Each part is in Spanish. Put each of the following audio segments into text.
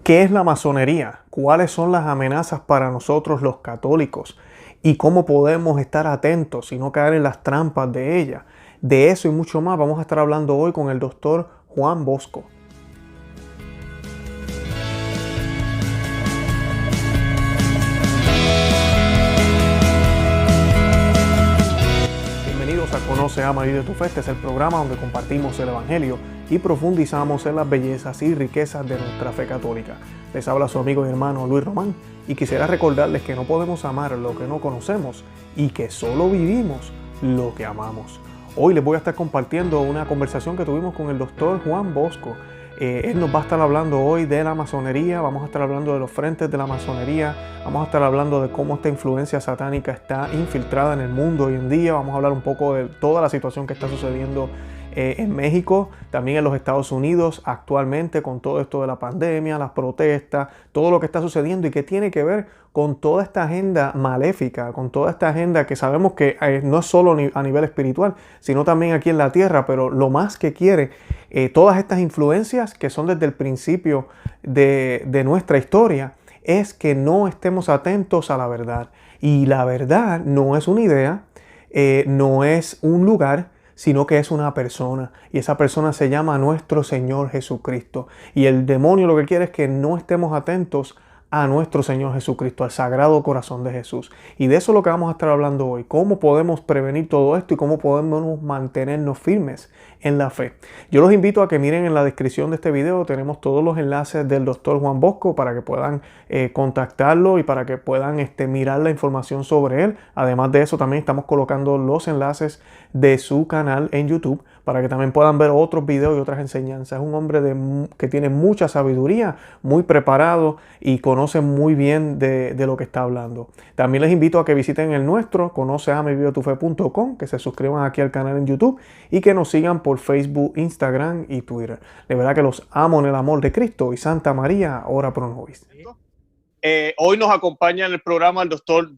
¿Qué es la masonería? ¿Cuáles son las amenazas para nosotros los católicos? ¿Y cómo podemos estar atentos y no caer en las trampas de ella? De eso y mucho más vamos a estar hablando hoy con el doctor Juan Bosco. Bienvenidos a Conoce, Ama y Vive tu Fe. Este es el programa donde compartimos el Evangelio y profundizamos en las bellezas y riquezas de nuestra fe católica. Les habla su amigo y hermano Luis Román y quisiera recordarles que no podemos amar lo que no conocemos y que solo vivimos lo que amamos. Hoy les voy a estar compartiendo una conversación que tuvimos con el doctor Juan Bosco. Él nos va a estar hablando hoy de la masonería, vamos a estar hablando de los frentes de la masonería, vamos a estar hablando de cómo esta influencia satánica está infiltrada en el mundo hoy en día, vamos a hablar un poco de toda la situación que está sucediendo en México, también en los Estados Unidos actualmente con todo esto de la pandemia, las protestas, todo lo que está sucediendo y que tiene que ver con toda esta agenda maléfica, con toda esta agenda que sabemos que no es solo a nivel espiritual, sino también aquí en la tierra, pero lo más que quiere todas estas influencias que son desde el principio de nuestra historia es que no estemos atentos a la verdad. Y la verdad no es una idea, no es un lugar, sino que es una persona, y esa persona se llama nuestro Señor Jesucristo. Y el demonio lo que quiere es que no estemos atentos a nuestro Señor Jesucristo, al Sagrado Corazón de Jesús. Y de eso es lo que vamos a estar hablando hoy, cómo podemos prevenir todo esto y cómo podemos mantenernos firmes en la fe. Yo los invito a que miren en la descripción de este video, tenemos todos los enlaces del doctor Juan Bosco para que puedan contactarlo y para que puedan mirar la información sobre él. Además de eso, también estamos colocando los enlaces de su canal en YouTube para que también puedan ver otros videos y otras enseñanzas. Es un hombre que tiene mucha sabiduría, muy preparado y conoce muy bien de lo que está hablando. También les invito a que visiten el nuestro, conoceamevivetufe.com, que se suscriban aquí al canal en YouTube y que nos sigan por Facebook, Instagram y Twitter. De verdad que los amo en el amor de Cristo y Santa María, ora pro nobis. Hoy nos acompaña en el programa el doctor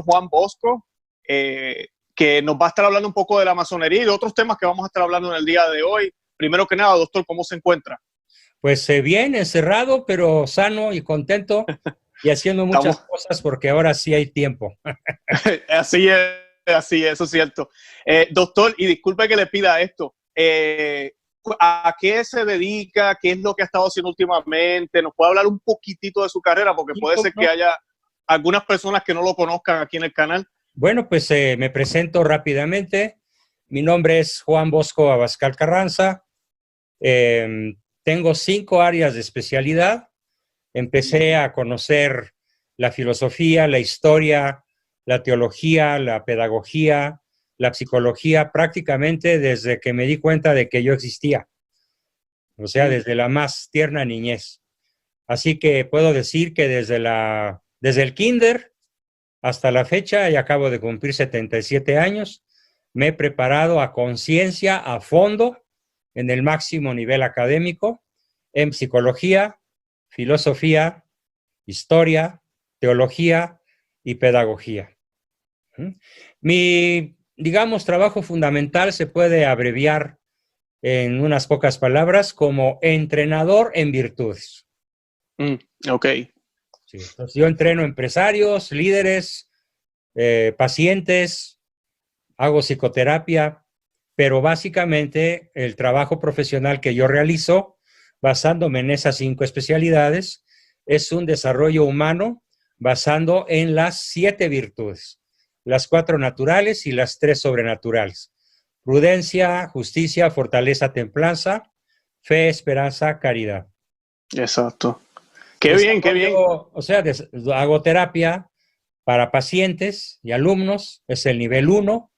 Juan Bosco, que nos va a estar hablando un poco de la masonería y de otros temas que vamos a estar hablando en el día de hoy. Primero que nada, doctor, ¿cómo se encuentra? Pues bien, encerrado, pero sano y contento y haciendo muchas cosas porque ahora sí hay tiempo. Así es, eso es cierto. Doctor, y disculpe que le pida esto, ¿a qué se dedica? ¿Qué es lo que ha estado haciendo últimamente? ¿Nos puede hablar un poquitito de su carrera? Porque puede ser que haya algunas personas que no lo conozcan aquí en el canal. Bueno, pues me presento rápidamente. Mi nombre es Juan Bosco Abascal Carranza. Tengo 5 áreas de especialidad. Empecé a conocer la filosofía, la historia, la teología, la pedagogía, la psicología, prácticamente desde que me di cuenta de que yo existía. O sea, desde la más tierna niñez. Así que puedo decir que desde el kinder hasta la fecha, y acabo de cumplir 77 años, me he preparado a conciencia, a fondo, en el máximo nivel académico, en psicología, filosofía, historia, teología y pedagogía. Mi, digamos, trabajo fundamental se puede abreviar en unas pocas palabras como entrenador en virtudes. Ok. Sí, entonces yo entreno empresarios, líderes, pacientes, hago psicoterapia, pero básicamente el trabajo profesional que yo realizo, basándome en esas 5 especialidades, es un desarrollo humano basando en las 7 virtudes, las 4 naturales y las 3 sobrenaturales: prudencia, justicia, fortaleza, templanza, fe, esperanza, caridad. Exacto. Qué bien, qué bien. O sea, hago terapia para pacientes y alumnos, es el nivel 1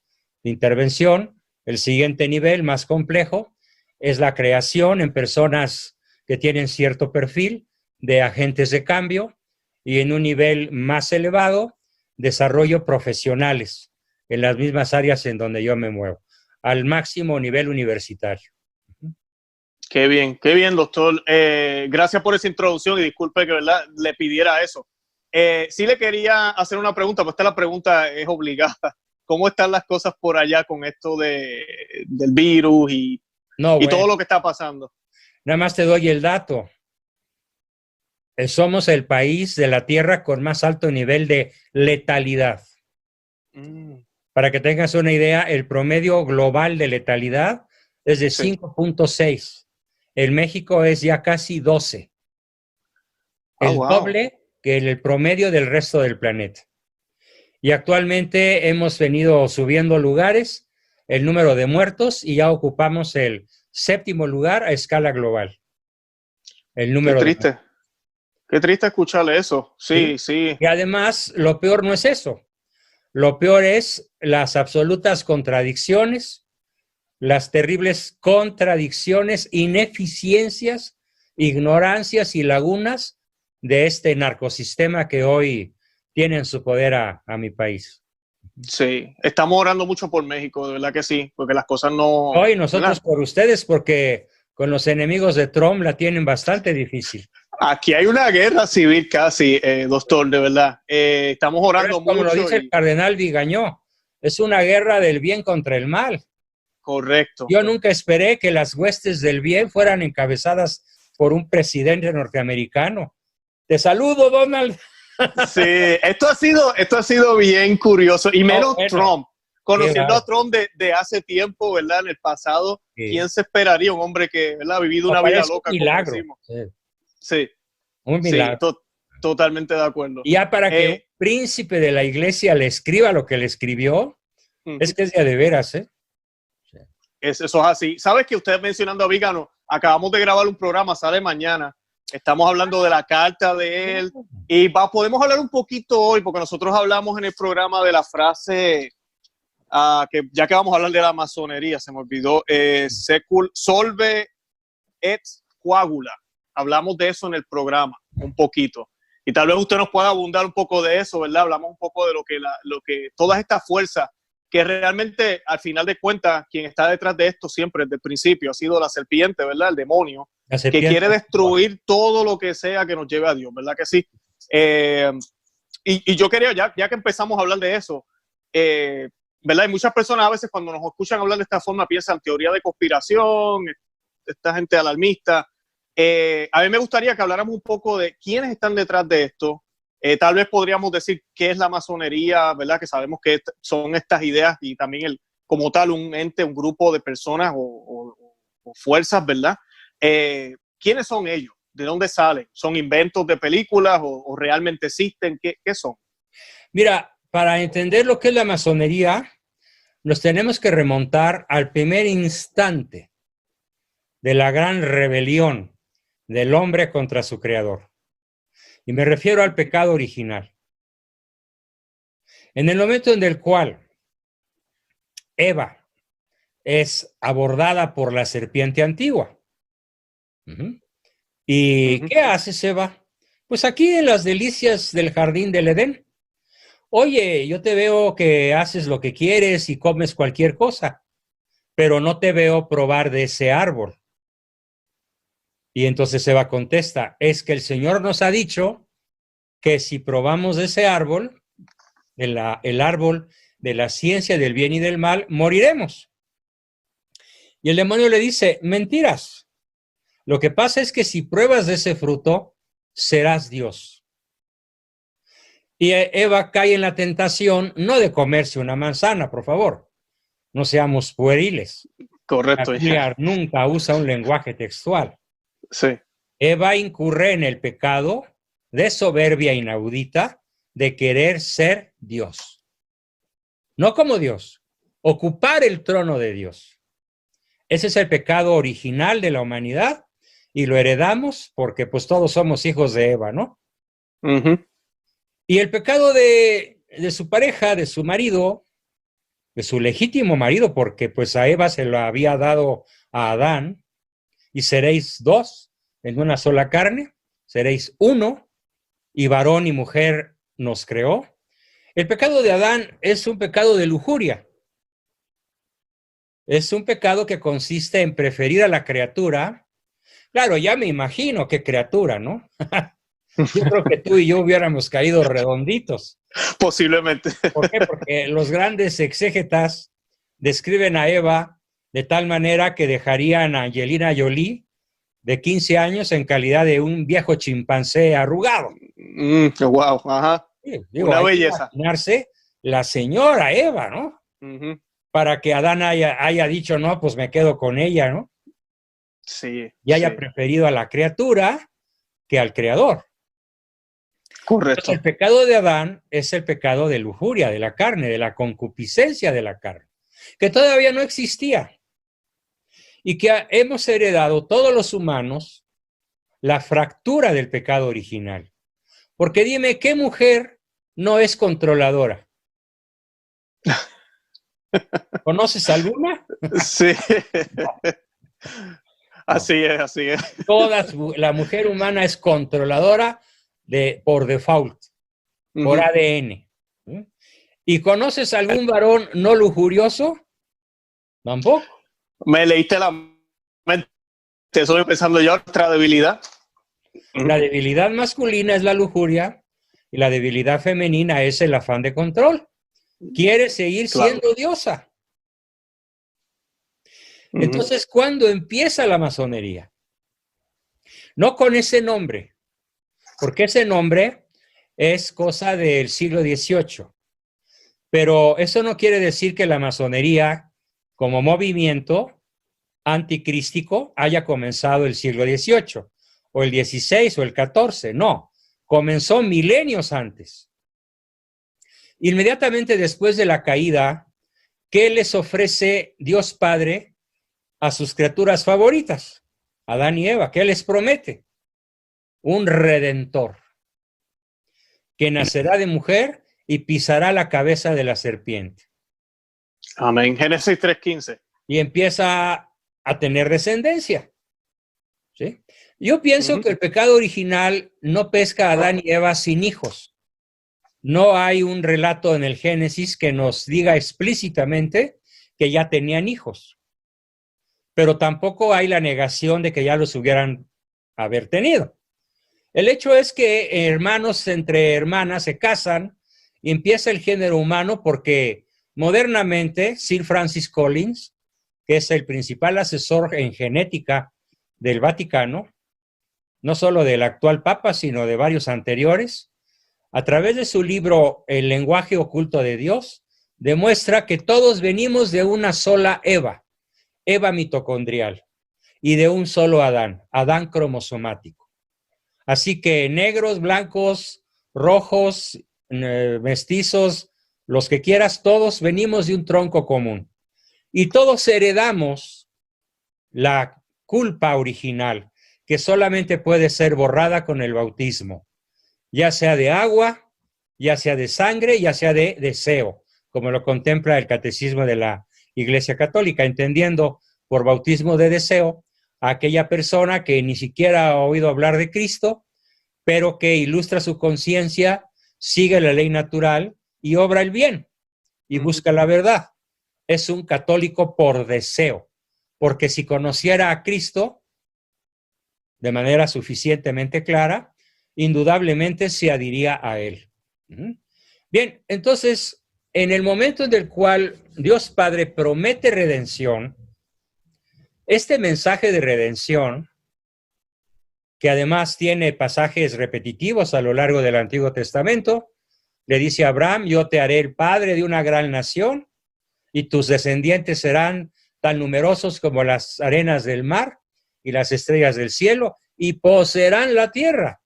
de intervención. El siguiente nivel, más complejo, es la creación en personas que tienen cierto perfil de agentes de cambio, y en un nivel más elevado, desarrollo profesionales en las mismas áreas en donde yo me muevo, al máximo nivel universitario. Qué bien, doctor. Gracias por esa introducción y disculpe que le pidiera eso. Sí le quería hacer una pregunta, pues esta la pregunta es obligada. ¿Cómo están las cosas por allá con esto del virus y todo lo que está pasando? Nada más te doy el dato. somos el país de la Tierra con más alto nivel de letalidad. Para que tengas una idea, el promedio global de letalidad es de 5.6. En México es ya casi 12. El doble que el promedio del resto del planeta. Y actualmente hemos venido subiendo lugares, el número de muertos, y ya ocupamos el 7º lugar a escala global. El número Qué triste. Qué triste escucharle eso. Sí. Y además, lo peor no es eso. Lo peor es las absolutas contradicciones, las terribles contradicciones, ineficiencias, ignorancias y lagunas de este narcosistema que hoy tiene en su poder a mi país. Sí, estamos orando mucho por México, de verdad que sí, porque las cosas no... Hoy nosotros por ustedes, porque con los enemigos de Trump la tienen bastante difícil. Aquí hay una guerra civil casi, doctor, de verdad. Estamos orando mucho. Como lo dice el cardenal Vigañó, es una guerra del bien contra el mal. Correcto. Yo nunca esperé que las huestes del bien fueran encabezadas por un presidente norteamericano. Te saludo, Donald. Sí, esto ha sido bien curioso, y menos Trump. Conociendo a Trump de hace tiempo, ¿verdad? En el pasado, ¿quién se esperaría? Un hombre que, ¿verdad?, ha vivido una vida loca. Un milagro. Sí. Un milagro. Sí, totalmente de acuerdo. Y ya para que un príncipe de la iglesia le escriba lo que le escribió, es que es de veras, ¿eh? Eso es así. ¿Sabes que usted mencionando a Vígano, acabamos de grabar un programa, sale mañana? Estamos hablando de la carta de él y podemos hablar un poquito hoy, porque nosotros hablamos en el programa de la frase, que ya que vamos a hablar de la masonería, se me olvidó, secul solve et coagula. Hablamos de eso en el programa, un poquito. Y tal vez usted nos pueda abundar un poco de eso, ¿verdad? Hablamos un poco de lo que todas estas fuerzas, que realmente, al final de cuentas, quien está detrás de esto siempre, desde el principio, ha sido la serpiente, ¿verdad? El demonio, que quiere destruir todo lo que sea que nos lleve a Dios, ¿verdad que sí? Y yo quería, ya que empezamos a hablar de eso, ¿verdad? Y muchas personas a veces cuando nos escuchan hablar de esta forma piensan teoría de conspiración, esta gente alarmista. A mí me gustaría que habláramos un poco de quiénes están detrás de esto. Tal vez podríamos decir qué es la masonería, ¿verdad? Que sabemos que son estas ideas y también como tal un ente, un grupo de personas o fuerzas, ¿verdad? ¿Quiénes son ellos? ¿De dónde salen? ¿Son inventos de películas o realmente existen? ¿Qué son? Mira, para entender lo que es la masonería, nos tenemos que remontar al primer instante de la gran rebelión del hombre contra su creador. Y me refiero al pecado original. En el momento en el cual Eva es abordada por la serpiente antigua. ¿Y qué haces, Eva? Pues aquí en las delicias del jardín del Edén. Oye, yo te veo que haces lo que quieres y comes cualquier cosa, pero no te veo probar de ese árbol. Y entonces Eva contesta, es que el Señor nos ha dicho que si probamos de ese árbol, el árbol de la ciencia del bien y del mal, moriremos. Y el demonio le dice, mentiras. Lo que pasa es que si pruebas de ese fruto, serás Dios. Y Eva cae en la tentación, no de comerse una manzana, por favor. No seamos pueriles. Correcto. La Biblia nunca usa un lenguaje textual. Sí. Eva incurre en el pecado de soberbia inaudita de querer ser Dios. No como Dios, ocupar el trono de Dios. Ese es el pecado original de la humanidad y lo heredamos porque pues todos somos hijos de Eva, ¿no? Y el pecado de su pareja, de su marido, de su legítimo marido, porque pues a Eva se lo había dado a Adán, y seréis dos en una sola carne, seréis uno, y varón y mujer nos creó. El pecado de Adán es un pecado de lujuria. Es un pecado que consiste en preferir a la criatura. Claro, ya me imagino qué criatura, ¿no? Yo creo que tú y yo hubiéramos caído redonditos. Posiblemente. ¿Por qué? Porque los grandes exégetas describen a Eva de tal manera que dejarían a Angelina Jolie de 15 años en calidad de un viejo chimpancé arrugado. Wow, ajá. Sí, digo, Una hay que belleza. imaginarse la señora Eva, ¿no? Ujú. Para que Adán haya dicho, no, pues me quedo con ella, ¿no? Sí, Y haya sí, preferido a la criatura que al creador. Entonces, el correcto. pecado de Adán es el pecado de lujuria, de la carne, de la concupiscencia de la carne, que todavía no existía y que hemos heredado todos los humanos la fractura del pecado original. Porque dime, ¿qué mujer no es controladora? ¿Conoces alguna? Sí, No, no. así es, así es. La mujer humana es controladora por default, por Ujú. ADN. ¿Sí? ¿Y conoces algún varón no lujurioso? Tampoco. Me leíste la mente, estoy pensando yo, otra debilidad. La debilidad masculina es la lujuria y la debilidad femenina es el afán de control. Quiere seguir Claro. siendo diosa. Ujú. Entonces, ¿cuándo empieza la masonería? No con ese nombre, porque ese nombre es cosa del siglo XVIII. Pero eso no quiere decir que la masonería, como movimiento anticrístico, haya comenzado el siglo XVIII, o el XVI, o el XIV. No, comenzó milenios antes. Inmediatamente después de la caída, ¿qué les ofrece Dios Padre a sus criaturas favoritas? Adán y Eva. ¿Qué les promete? Un redentor que nacerá de mujer y pisará la cabeza de la serpiente. Amén. Génesis 3:15. Y empieza a tener descendencia. ¿Sí? Yo pienso Ujú. que el pecado original no pesca a Adán y Eva sin hijos. No hay un relato en el Génesis que nos diga explícitamente que ya tenían hijos, pero tampoco hay la negación de que ya los hubieran haber tenido. El hecho es que hermanos entre hermanas se casan y empieza el género humano porque modernamente Sir Francis Collins, que es el principal asesor en genética del Vaticano, no solo del actual Papa, sino de varios anteriores, a través de su libro El lenguaje oculto de Dios, demuestra que todos venimos de una sola Eva, Eva mitocondrial, y de un solo Adán, Adán cromosomático. Así que negros, blancos, rojos, mestizos, los que quieras, todos venimos de un tronco común. Y todos heredamos la culpa original, que solamente puede ser borrada con el bautismo, ya sea de agua, ya sea de sangre, ya sea de deseo, como lo contempla el Catecismo de la Iglesia Católica, entendiendo por bautismo de deseo a aquella persona que ni siquiera ha oído hablar de Cristo, pero que ilustra su conciencia, sigue la ley natural y obra el bien y busca la verdad. Es un católico por deseo, porque si conociera a Cristo de manera suficientemente clara, indudablemente se adhiría a él. Bien, entonces, en el momento en el cual Dios Padre promete redención, este mensaje de redención, que además tiene pasajes repetitivos a lo largo del Antiguo Testamento, le dice a Abraham, yo te haré el padre de una gran nación y tus descendientes serán tan numerosos como las arenas del mar y las estrellas del cielo y poseerán la tierra.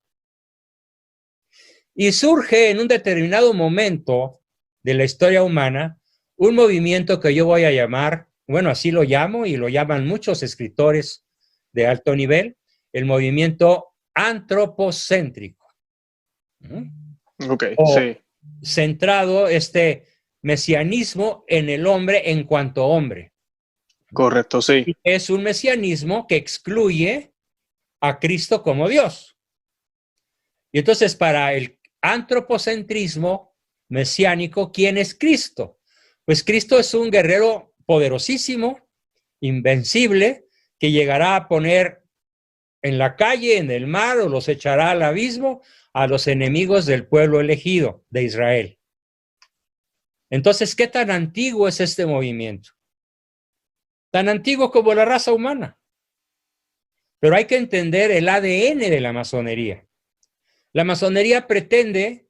Y surge en un determinado momento de la historia humana un movimiento que yo voy a llamar, bueno, así lo llamo y lo llaman muchos escritores de alto nivel, el movimiento antropocéntrico. Ok, O sí, centrado este mesianismo en el hombre en cuanto hombre. correcto, sí. Es un mesianismo que excluye a Cristo como Dios. Y entonces para el antropocentrismo mesiánico, ¿quién es Cristo? Pues Cristo es un guerrero poderosísimo, invencible, que llegará a poner en la calle, en el mar, o los echará al abismo a los enemigos del pueblo elegido de Israel. Entonces, ¿qué tan antiguo es este movimiento? Tan antiguo como la raza humana. Pero hay que entender el ADN de la masonería. La masonería pretende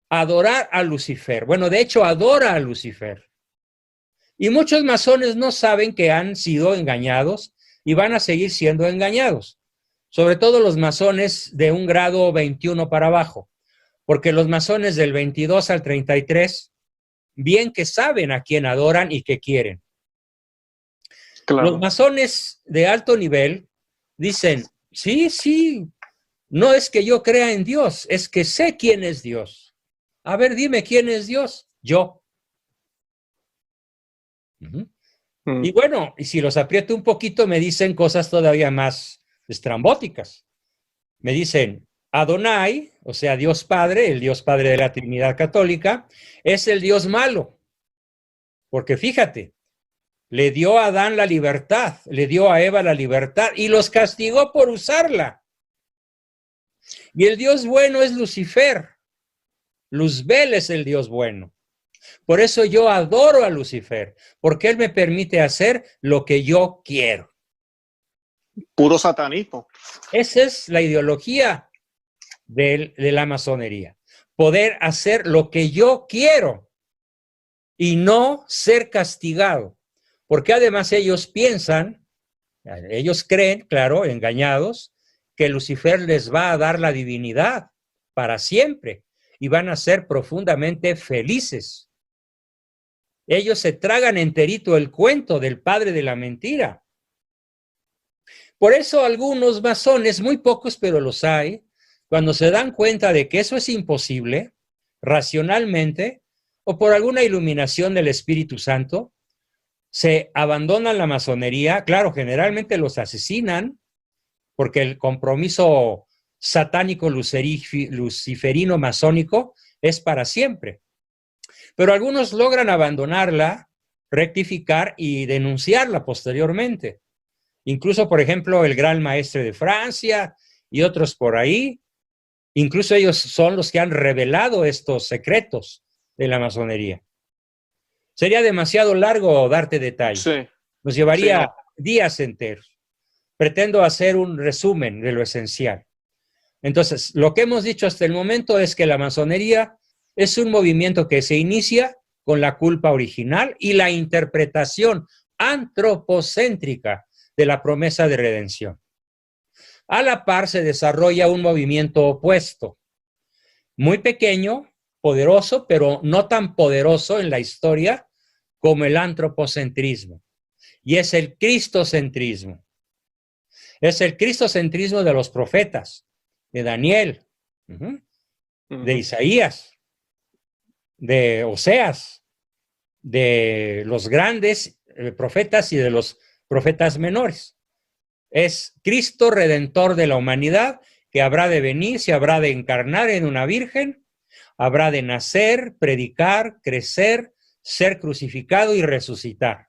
adorar a Lucifer. Bueno, de hecho, adora a Lucifer. Y muchos masones no saben que han sido engañados y van a seguir siendo engañados. Sobre todo los masones de un grado 21 para abajo. Porque los masones del 22 al 33, bien que saben a quién adoran y qué quieren. Claro. Los masones de alto nivel dicen, sí, no es que yo crea en Dios, es que sé quién es Dios. A ver, dime quién es Dios. Yo. Y bueno, y si los aprieto un poquito, me dicen cosas todavía más estrambóticas. Me dicen, Adonai, o sea, Dios Padre, el Dios Padre de la Trinidad Católica, es el Dios malo. Porque fíjate, le dio a Adán la libertad, le dio a Eva la libertad y los castigó por usarla. Y el Dios bueno es Lucifer. Luzbel es el Dios bueno. Por eso yo adoro a Lucifer, porque él me permite hacer lo que yo quiero. Puro satanismo. Esa es la ideología de la masonería. Poder hacer lo que yo quiero y no ser castigado. Porque además ellos piensan, ellos creen, claro, engañados, que Lucifer les va a dar la divinidad para siempre y van a ser profundamente felices. Ellos se tragan enterito el cuento del padre de la mentira. Por eso algunos masones, muy pocos, pero los hay, cuando se dan cuenta de que eso es imposible, racionalmente, o por alguna iluminación del Espíritu Santo, se abandonan la masonería. Claro, generalmente los asesinan, porque el compromiso satánico luciferino masónico es para siempre. Pero algunos logran abandonarla, rectificar y denunciarla posteriormente. Incluso, por ejemplo, el Gran Maestre de Francia y otros por ahí, incluso ellos son los que han revelado estos secretos de la masonería. Sería demasiado largo darte detalles. Sí. Nos llevaría días enteros. Pretendo hacer un resumen de lo esencial. Entonces, lo que hemos dicho hasta el momento es que la masonería es un movimiento que se inicia con la culpa original y la interpretación antropocéntrica de la promesa de redención. A la par se desarrolla un movimiento opuesto, muy pequeño, poderoso, pero no tan poderoso en la historia como el antropocentrismo, y es el cristocentrismo. Es el cristocentrismo de los profetas, de Daniel, de Isaías, de Oseas, de los grandes profetas y de los profetas menores. Es Cristo redentor de la humanidad que habrá de venir, se habrá de encarnar en una virgen, habrá de nacer, predicar, crecer, ser crucificado y resucitar.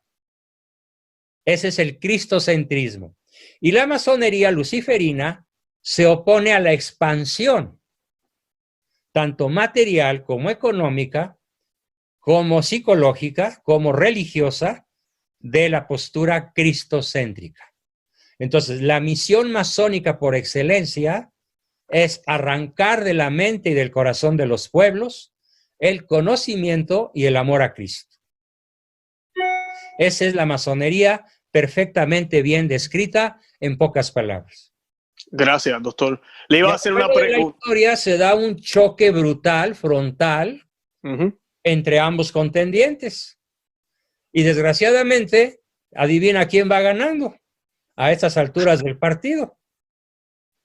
Ese es el cristocentrismo. Y la masonería luciferina se opone a la expansión, tanto material como económica, como psicológica, como religiosa, de la postura cristocéntrica. Entonces, la misión masónica por excelencia es arrancar de la mente y del corazón de los pueblos el conocimiento y el amor a Cristo. Esa es la masonería perfectamente bien descrita en pocas palabras. Gracias, doctor. Le iba a hacer una pregunta. En la historia se da un choque brutal, frontal, entre ambos contendientes. Y desgraciadamente, adivina quién va ganando a estas alturas del partido.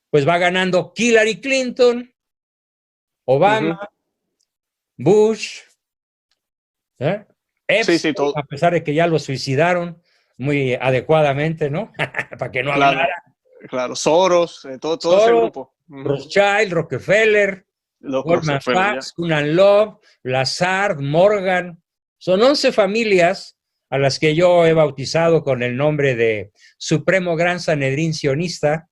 Pues va ganando Hillary Clinton, Obama, Bush, Epstein, todo. a pesar de que ya lo suicidaron muy adecuadamente, ¿no? Para que no hablara. Claro, Soros, todo ese grupo. Rothschild, Rockefeller, Goldman Sachs, Cunan Love, Lazard, Morgan. Son 11 familias a las que yo he bautizado con el nombre de Supremo Gran Sanedrín Sionista,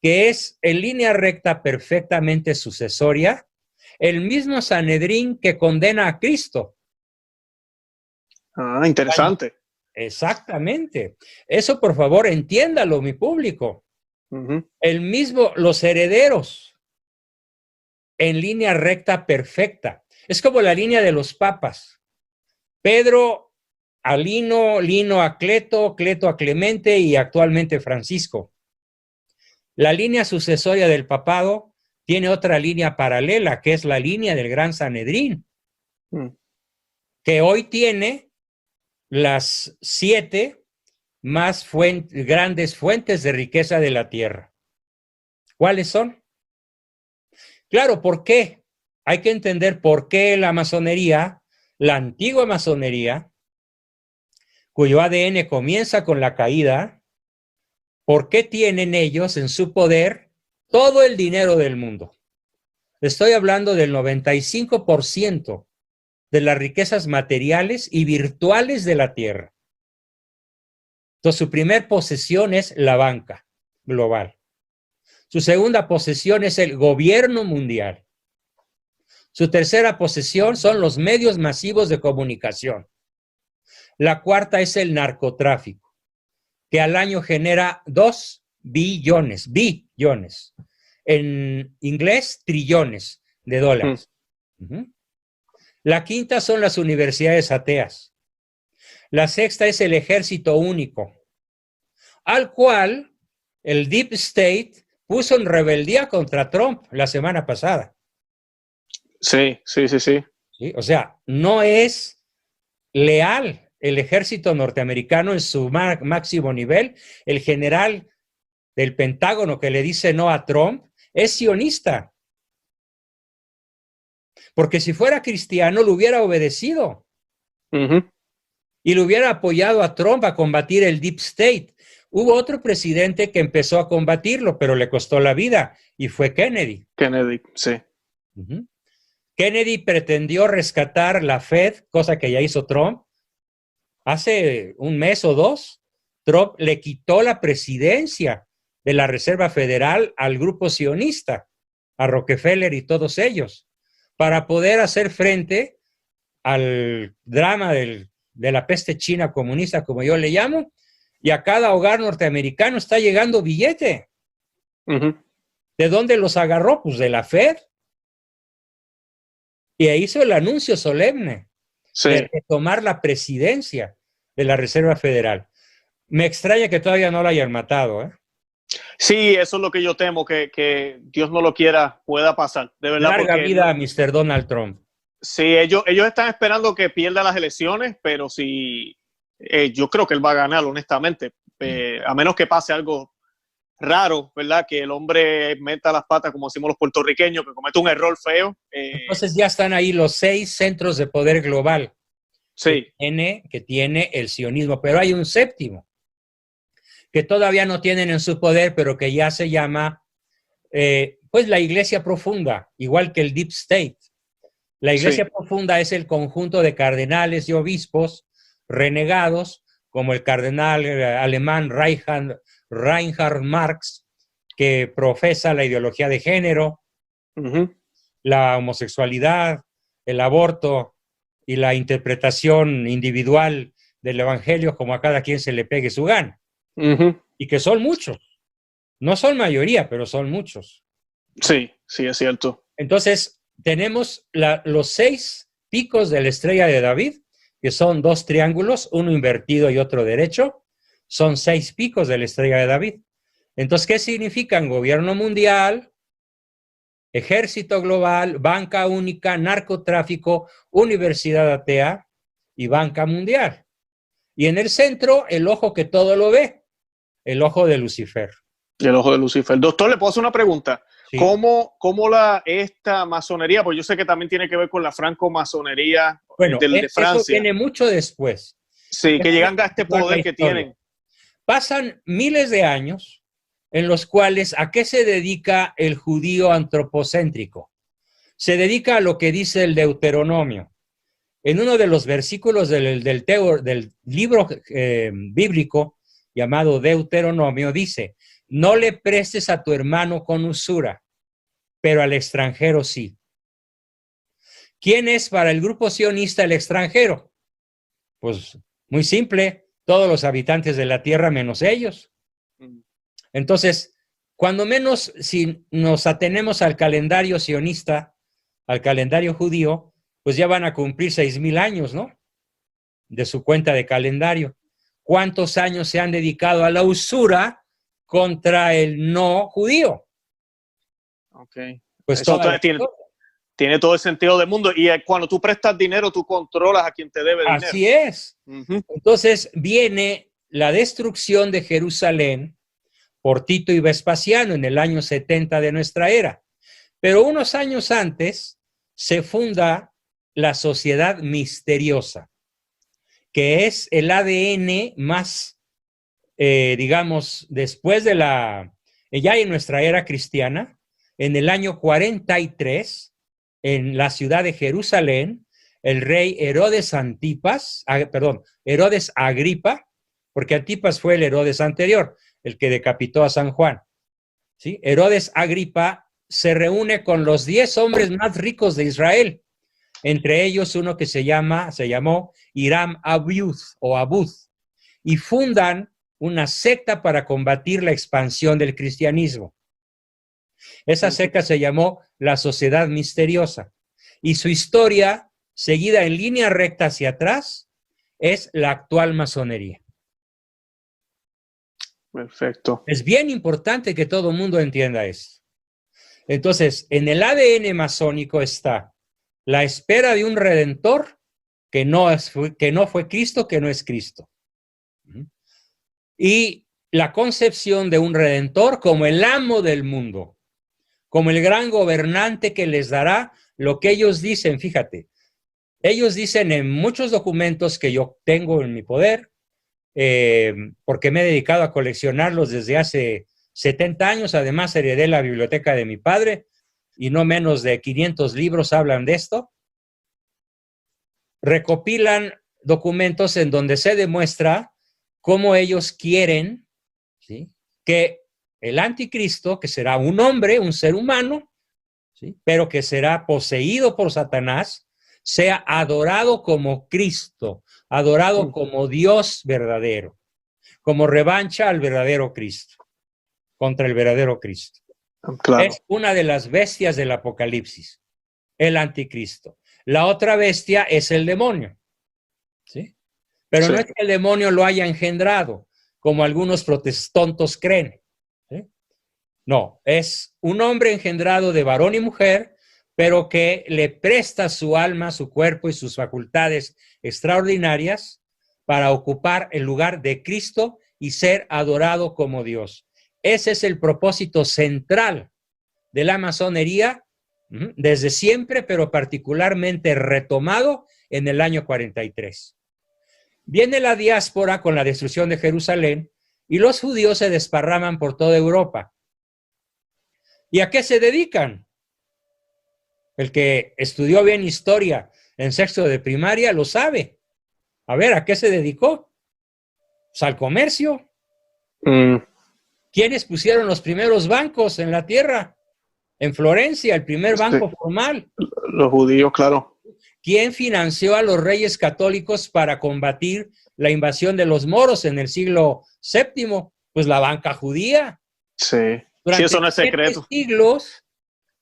que es en línea recta perfectamente sucesoria, el mismo Sanedrín que condena a Cristo. Ah, interesante. Exactamente. Eso, por favor, entiéndalo, mi público. Los herederos en línea recta perfecta. Es como la línea de los papas. Pedro a Lino, Lino a Cleto, Cleto a Clemente y actualmente Francisco. La línea sucesoria del papado tiene otra línea paralela, que es la línea del Gran Sanedrín, que hoy tiene las 7 más grandes fuentes de riqueza de la tierra. ¿Cuáles son? Claro, ¿por qué? Hay que entender por qué la masonería, la antigua masonería, cuyo ADN comienza con la caída, ¿por qué tienen ellos en su poder todo el dinero del mundo? Estoy hablando del 95% de las riquezas materiales y virtuales de la tierra. Entonces, su primer posesión es la banca global. Su segunda posesión es el gobierno mundial. Su tercera posesión son los medios masivos de comunicación. La cuarta es el narcotráfico, que al año genera 2 billones. En inglés, trillones de dólares. La quinta son las universidades ateas. La sexta es el ejército único, al cual el Deep State puso en rebeldía contra Trump la semana pasada. Sí. ¿Sí? O sea, no es leal el ejército norteamericano en su máximo nivel. El general del Pentágono que le dice no a Trump es sionista. Porque si fuera cristiano, lo hubiera obedecido. Y lo hubiera apoyado a Trump a combatir el Deep State. Hubo otro presidente que empezó a combatirlo, pero le costó la vida, y fue Kennedy. Sí. Kennedy pretendió rescatar la Fed, cosa que ya hizo Trump. Hace un mes o 2, Trump le quitó la presidencia de la Reserva Federal al grupo sionista, a Rockefeller y todos ellos, para poder hacer frente al drama de la peste china comunista, como yo le llamo, y a cada hogar norteamericano está llegando billete. ¿De dónde los agarró? Pues de la Fed. Y hizo el anuncio solemne de tomar la presidencia de la Reserva Federal. Me extraña que todavía no la hayan matado, ¿eh? Sí, eso es lo que yo temo, que Dios no lo quiera, pueda pasar. De verdad. Larga vida a Mr. Donald Trump. Sí, ellos están esperando que pierda las elecciones, pero sí, yo creo que él va a ganar, honestamente. A menos que pase algo raro, ¿verdad? Que el hombre meta las patas, como decimos los puertorriqueños, que cometa un error feo. Entonces ya están ahí los 6 centros de poder global que tiene el sionismo, pero hay un séptimo que todavía no tienen en su poder, pero que ya se llama pues la Iglesia Profunda, igual que el Deep State. La Iglesia Profunda es el conjunto de cardenales y obispos renegados, como el cardenal alemán Reinhard Marx, que profesa la ideología de género, la homosexualidad, el aborto y la interpretación individual del evangelio como a cada quien se le pegue su gana. Y que son muchos. No son mayoría, pero son muchos. Sí, es cierto. Entonces, tenemos los 6 picos de la estrella de David, que son 2 triángulos, uno invertido y otro derecho. Son 6 picos de la estrella de David. Entonces, ¿qué significan? Gobierno mundial, ejército global, banca única, narcotráfico, universidad atea y banca mundial. Y en el centro, el ojo que todo lo ve, el ojo de Lucifer. El ojo de Lucifer. Doctor, ¿le puedo hacer una pregunta? Sí. ¿Cómo esta masonería, pues yo sé que también tiene que ver con la franco-masonería de Francia? Eso viene mucho después. Sí, que llegan a este poder que tienen. Pasan miles de años en los cuales, ¿a qué se dedica el judío antropocéntrico? Se dedica a lo que dice el Deuteronomio. En uno de los versículos del libro bíblico llamado Deuteronomio dice: no le prestes a tu hermano con usura, pero al extranjero sí. ¿Quién es para el grupo sionista el extranjero? Pues muy simple, todos los habitantes de la tierra menos ellos. Entonces, cuando menos si nos atenemos al calendario sionista, al calendario judío, pues ya van a cumplir 6,000 años, ¿no? De su cuenta de calendario. ¿Cuántos años se han dedicado a la usura contra el no judío? Ok. Pues Eso tiene todo el sentido del mundo. Y cuando tú prestas dinero, tú controlas a quien te debe dinero. Así es. Entonces viene la destrucción de Jerusalén por Tito y Vespasiano en el año 70 de nuestra era. Pero unos años antes se funda la Sociedad Misteriosa, que es el ADN más, digamos, después de ya en nuestra era cristiana, en el año 43, en la ciudad de Jerusalén, el rey Herodes Agripa, porque Antipas fue el Herodes anterior, el que decapitó a San Juan, ¿sí? Herodes Agripa se reúne con los 10 hombres más ricos de Israel, entre ellos uno que se llamó Hiram Abud, y fundan una secta para combatir la expansión del cristianismo. Esa secta se llamó la Sociedad Misteriosa, y su historia, seguida en línea recta hacia atrás, es la actual masonería. Perfecto. Es bien importante que todo el mundo entienda esto. Entonces, en el ADN masónico está la espera de un redentor que no fue Cristo, que no es Cristo. Y la concepción de un redentor como el amo del mundo, como el gran gobernante que les dará lo que ellos dicen. Fíjate, ellos dicen en muchos documentos que yo tengo en mi poder, porque me he dedicado a coleccionarlos desde hace 70 años, además heredé la biblioteca de mi padre, y no menos de 500 libros hablan de esto. Recopilan documentos en donde se demuestra cómo ellos quieren, ¿sí?, que el anticristo, que será un hombre, un ser humano, ¿sí?, pero que será poseído por Satanás, sea adorado como Cristo, adorado como Dios verdadero, como revancha al verdadero Cristo, contra el verdadero Cristo. Claro. Es una de las bestias del Apocalipsis, el anticristo. La otra bestia es el demonio, ¿sí? Pero no es que el demonio lo haya engendrado, como algunos protestantes creen, ¿sí? No, es un hombre engendrado de varón y mujer, pero que le presta su alma, su cuerpo y sus facultades extraordinarias para ocupar el lugar de Cristo y ser adorado como Dios. Ese es el propósito central de la masonería desde siempre, pero particularmente retomado en el año 43. Viene la diáspora con la destrucción de Jerusalén y los judíos se desparraman por toda Europa. ¿Y a qué se dedican? El que estudió bien historia en sexto de primaria lo sabe. A ver, ¿a qué se dedicó? Pues al comercio. ¿Quiénes pusieron los primeros bancos en la tierra? En Florencia, el primer banco formal. Los judíos, claro. ¿Quién financió a los reyes católicos para combatir la invasión de los moros en el siglo VII? Pues la banca judía. Sí, sí, eso no es secreto.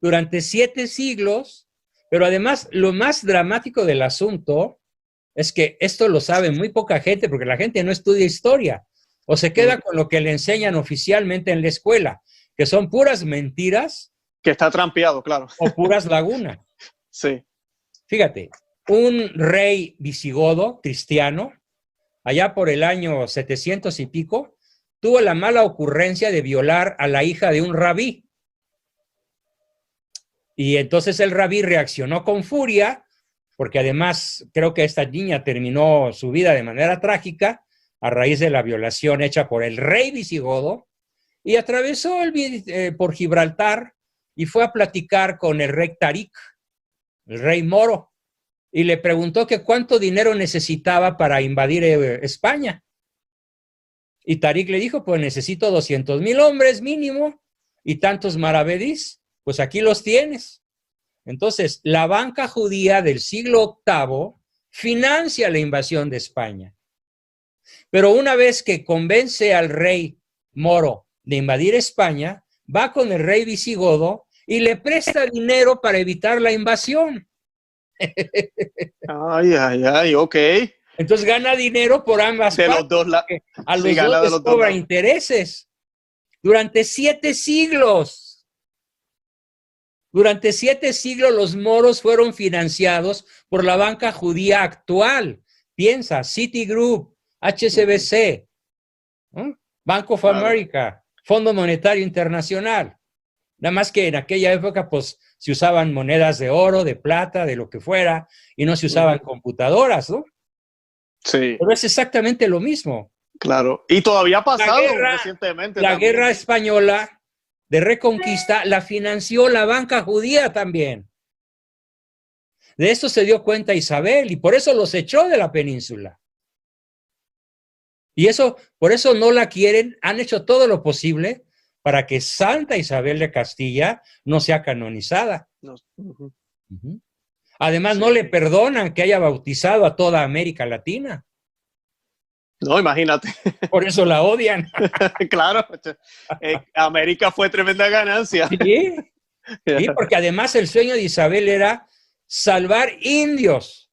Durante 7 siglos, pero además lo más dramático del asunto es que esto lo sabe muy poca gente, porque la gente no estudia historia, o se queda con lo que le enseñan oficialmente en la escuela, que son puras mentiras. Que está trampeado, claro. O puras lagunas. Sí. Fíjate, un rey visigodo cristiano, allá por el año 700 y pico, tuvo la mala ocurrencia de violar a la hija de un rabí. Y entonces el rabí reaccionó con furia, porque además creo que esta niña terminó su vida de manera trágica a raíz de la violación hecha por el rey visigodo, y atravesó por Gibraltar y fue a platicar con el rey Tarik, el rey moro, y le preguntó que cuánto dinero necesitaba para invadir España. Y Tarik le dijo, pues necesito 200,000 hombres mínimo y tantos maravedís. Pues aquí los tienes. Entonces, la banca judía del siglo VIII financia la invasión de España. Pero una vez que convence al rey moro de invadir España, va con el rey visigodo y le presta dinero para evitar la invasión. Ay, ay, ay, ok. Entonces gana dinero por ambas De partes. los dos lados. A los Sí, gana dos de les los dos cobra lados. intereses. Durante 7 siglos. Durante 7 siglos los moros fueron financiados por la banca judía actual. Piensa, Citigroup, HSBC, ¿no? Bank of Claro. America, Fondo Monetario Internacional. Nada más que en aquella época, pues, se usaban monedas de oro, de plata, de lo que fuera, y no se usaban computadoras, ¿no? Sí, Pero es exactamente lo mismo. claro. Y todavía ha pasado guerra- recientemente La también. guerra española de Reconquista la financió la banca judía también. De esto se dio cuenta Isabel y por eso los echó de la península. Y eso, por eso no la quieren, han hecho todo lo posible para que Santa Isabel de Castilla no sea canonizada. No, Ujú. Además, Sí. no le perdonan que haya bautizado a toda América Latina. no, imagínate. Por eso la odian. Claro. América fue tremenda ganancia. ¿Sí? Sí, porque además el sueño de Isabel era salvar indios,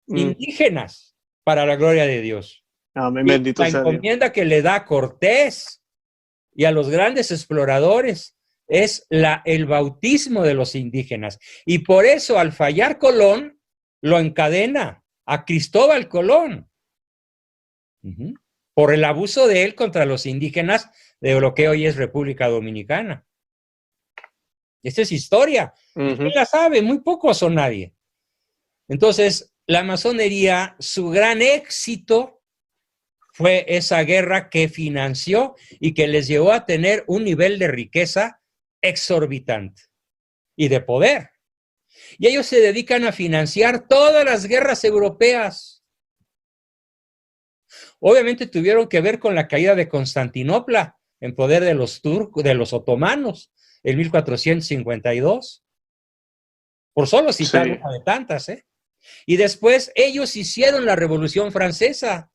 indígenas, para la gloria de Dios. Amén, Y bendito la sea Dios. encomienda que le da a Cortés y a los grandes exploradores es el bautismo de los indígenas. Y por eso, al fallar Colón, lo encadena a Cristóbal Colón. Uh-huh. Por el abuso de él contra los indígenas de lo que hoy es República Dominicana. Esta es historia. ¿Quién la sabe? Muy pocos o nadie. Entonces, la masonería, su gran éxito fue esa guerra que financió y que les llevó a tener un nivel de riqueza exorbitante y de poder. Y ellos se dedican a financiar todas las guerras europeas. Obviamente tuvieron que ver con la caída de Constantinopla en poder de los turcos, de los otomanos, en 1452. Por solo citar una de tantas, ¿eh? Y después ellos hicieron la Revolución Francesa.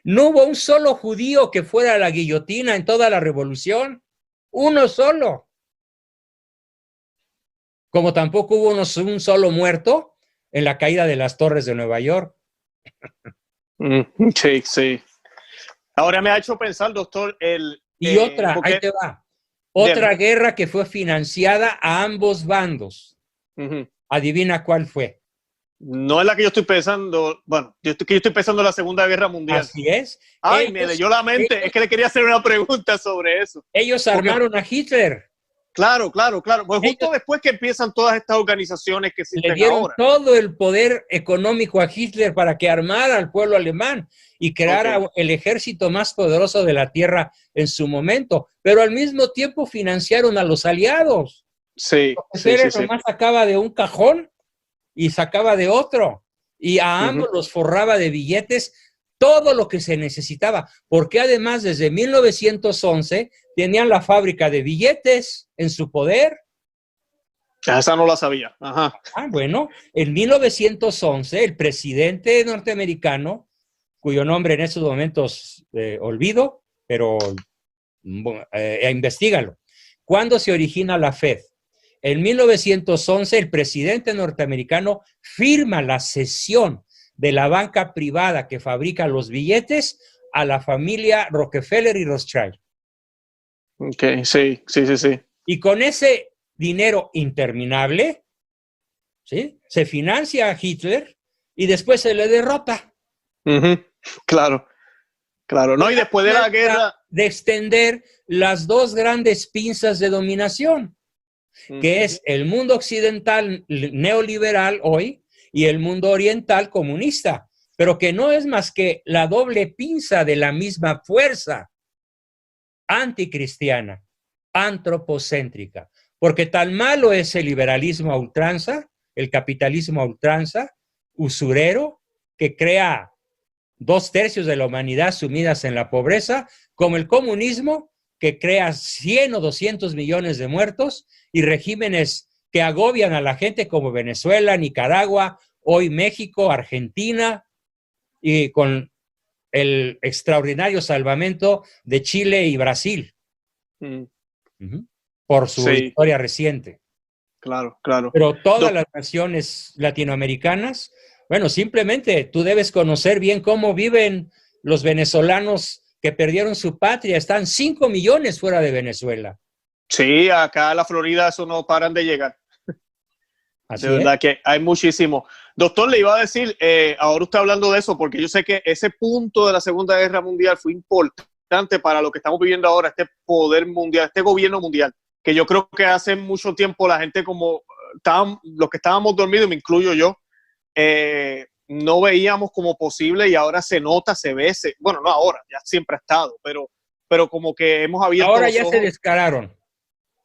No hubo un solo judío que fuera a la guillotina en toda la revolución. Uno solo. Como tampoco hubo un solo muerto en la caída de las torres de Nueva York. Sí, sí. Ahora me ha hecho pensar, doctor, y otra, ahí te va. Otra guerra que fue financiada a ambos bandos. Adivina cuál fue. No es la que yo estoy pensando. Bueno, yo estoy pensando en la Segunda Guerra Mundial. Así es. Ay, me leyó la mente. Es que le quería hacer una pregunta sobre eso. Ellos armaron a Hitler. Claro. Pues justo después que empiezan todas estas organizaciones que existen le dieron ahora. todo el poder económico a Hitler para que armara al pueblo alemán y creara el ejército más poderoso de la tierra en su momento. Pero al mismo tiempo financiaron a los aliados. Sí. Nomás sacaba de un cajón y sacaba de otro. Y a ambos los forraba de billetes todo lo que se necesitaba. Porque además desde 1911 tenían la fábrica de billetes en su poder. Esa no la sabía. Ajá. Bueno, en 1911 el presidente norteamericano, cuyo nombre en estos momentos olvido, pero investígalo. ¿Cuándo se origina la Fed? En 1911 el presidente norteamericano firma la cesión de la banca privada que fabrica los billetes a la familia Rockefeller y Rothschild. Ok, sí. Y con ese dinero interminable, ¿sí?, se financia a Hitler y después se le derrota. Claro. No, y después de la guerra... De extender las dos grandes pinzas de dominación, que es el mundo occidental neoliberal hoy y el mundo oriental comunista, pero que no es más que la doble pinza de la misma fuerza anticristiana, antropocéntrica, porque tan malo es el liberalismo a ultranza, el capitalismo a ultranza, usurero, que crea 2/3 de la humanidad sumidas en la pobreza, como el comunismo, que crea 100 o 200 millones de muertos y regímenes que agobian a la gente como Venezuela, Nicaragua, hoy México, Argentina, y con el extraordinario salvamento de Chile y Brasil. Mm. Ujú. Por su Sí. historia reciente. Claro, claro. Pero todas las naciones latinoamericanas, bueno, simplemente tú debes conocer bien cómo viven los venezolanos que perdieron su patria. Están 5 millones fuera de Venezuela. Sí, acá en la Florida eso no paran de llegar. Así De verdad que hay muchísimo. Doctor, le iba a decir, ahora usted hablando de eso, porque yo sé que ese punto de la Segunda Guerra Mundial fue importante para lo que estamos viviendo ahora, este poder mundial, este gobierno mundial, que yo creo que hace mucho tiempo la gente como, los que estábamos dormidos, me incluyo yo, no veíamos como posible y ahora se nota, se ve, bueno, no ahora, ya siempre ha estado, pero como que hemos abierto ahora los ya ojos. se descararon.